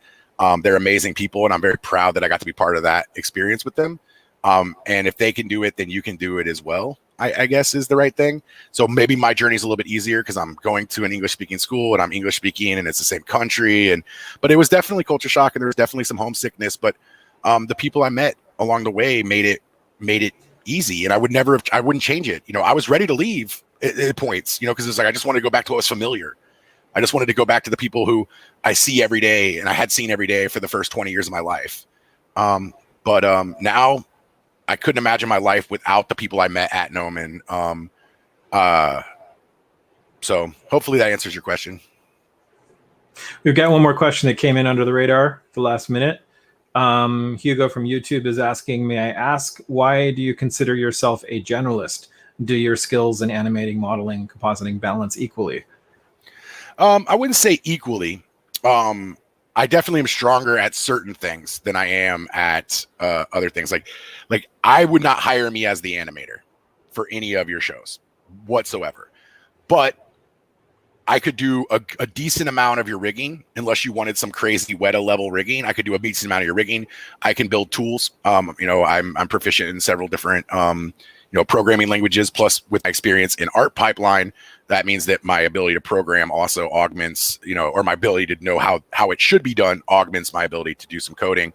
they're amazing people, and I'm very proud that I got to be part of that experience with them. And if they can do it, then you can do it as well, I guess is the right thing. So maybe my journey is a little bit easier because I'm going to an English speaking school and I'm English speaking and it's the same country. But it was definitely culture shock and there was definitely some homesickness, but the people I met along the way made it easy, and I wouldn't change it. You know, I was ready to leave at points, you know, because it's like I just wanted to go back to what was familiar. I just wanted to go back to the people who I see every day and I had seen every day for the first 20 years of my life. But now I couldn't imagine my life without the people I met at Gnomon. So hopefully that answers your question. We've got one more question that came in under the radar the last minute. Hugo from YouTube is asking, may I ask, why do you consider yourself a generalist? Do your skills in animating, modeling, compositing balance equally? I wouldn't say equally. I definitely am stronger at certain things than I am at other things. Like I would not hire me as the animator for any of your shows whatsoever. But I could do a decent amount of your rigging, unless you wanted some crazy Weta level rigging. I could do a decent amount of your rigging. I can build tools. You know, I'm proficient in several different you know, programming languages. Plus, with my experience in art pipeline, that means that my ability to program also augments, you know, or my ability to know how it should be done augments my ability to do some coding,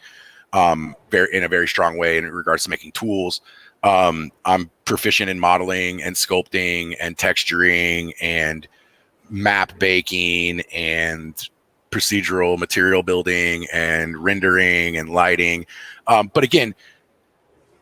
in a very strong way in regards to making tools. I'm proficient in modeling and sculpting and texturing and map baking and procedural material building and rendering and lighting. But again,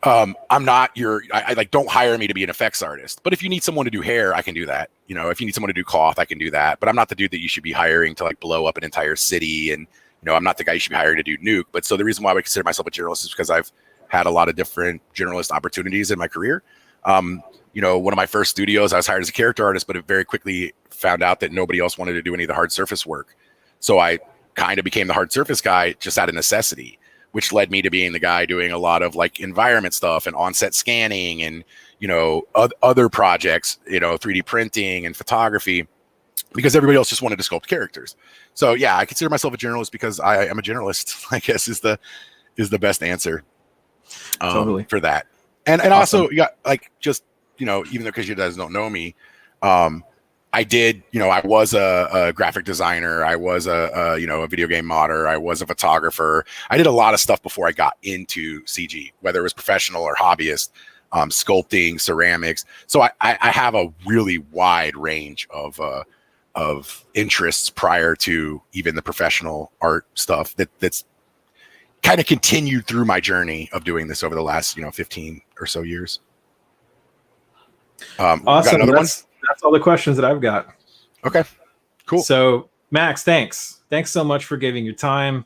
I'm not I like, don't hire me to be an effects artist. But if you need someone to do hair, I can do that. You know, if you need someone to do cloth, I can do that. But I'm not the dude that you should be hiring to like blow up an entire city. And, you know, I'm not the guy you should be hiring to do nuke. But so the reason why I would consider myself a generalist is because I've had a lot of different generalist opportunities in my career. You know, one of my first studios, I was hired as a character artist, but it very quickly found out that nobody else wanted to do any of the hard surface work. So I kind of became the hard surface guy just out of necessity, which led me to being the guy doing a lot of like environment stuff and on-set scanning and, you know, other projects, you know, 3D printing and photography, because everybody else just wanted to sculpt characters. So yeah, I consider myself a generalist because I am a generalist, I guess is the best answer Totally. for that. And Awesome. Also, you got like, just, you know, even though, because you guys don't know me, I did, you know, I was a graphic designer. I was you know, a video game modder. I was a photographer. I did a lot of stuff before I got into CG, whether it was professional or hobbyist, sculpting, ceramics. So I have a really wide range of interests prior to even the professional art stuff that's kind of continued through my journey of doing this over the last, you know, 15 or so years. Awesome. That's all the questions that I've got. Okay, cool. So Max, thanks so much for giving your time.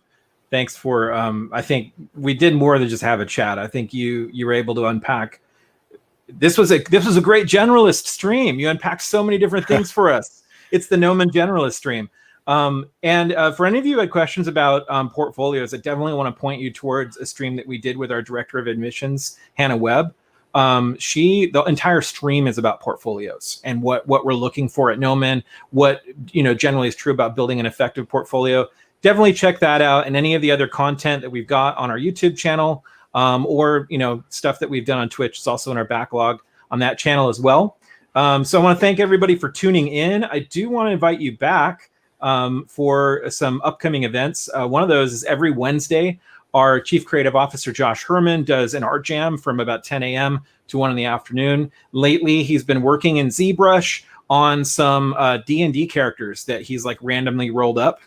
Thanks for I think we did more than just have a chat. I think you were able to unpack. This was a great generalist stream. You unpacked so many different things for us. It's the Gnomon generalist stream. And for any of you who had questions about portfolios, I definitely want to point you towards a stream that we did with our director of admissions, Hannah Webb. The entire stream is about portfolios and what we're looking for at Gnomon, what, you know, generally is true about building an effective portfolio. Definitely check that out, and any of the other content that we've got on our YouTube channel, or, you know, stuff that we've done on Twitch is also in our backlog on that channel as well. So I want to thank everybody for tuning in. I do want to invite you back for some upcoming events. One of those is every Wednesday. Our Chief Creative Officer, Josh Herman, does an art jam from about 10 a.m. to 1 in the afternoon. Lately, he's been working in ZBrush on some D&D characters that he's like randomly rolled up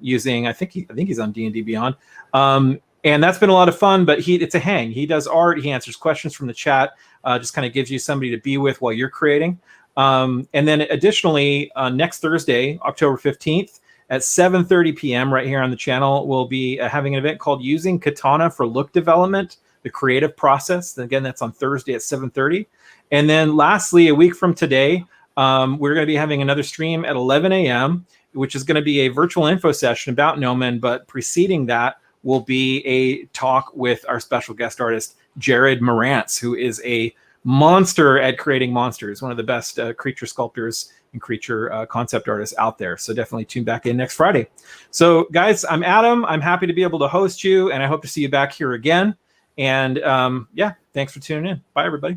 using, I think he's on D&D Beyond. And that's been a lot of fun, but it's a hang. He does art. He answers questions from the chat, just kind of gives you somebody to be with while you're creating. And then additionally, next Thursday, October 15th, at 7:30 p.m. right here on the channel, we'll be having an event called Using Katana for Look Development, the creative process. And again, that's on Thursday at 7:30. And then lastly, a week from today, we're going to be having another stream at 11 a.m., which is going to be a virtual info session about Gnomon. But preceding that will be a talk with our special guest artist, Jared Marantz, who is a monster at creating monsters, one of the best creature sculptors and creature concept artists out there. So definitely tune back in next Friday. So guys, I'm Adam. I'm happy to be able to host you, and I hope to see you back here again. And yeah, thanks for tuning in. Bye, everybody.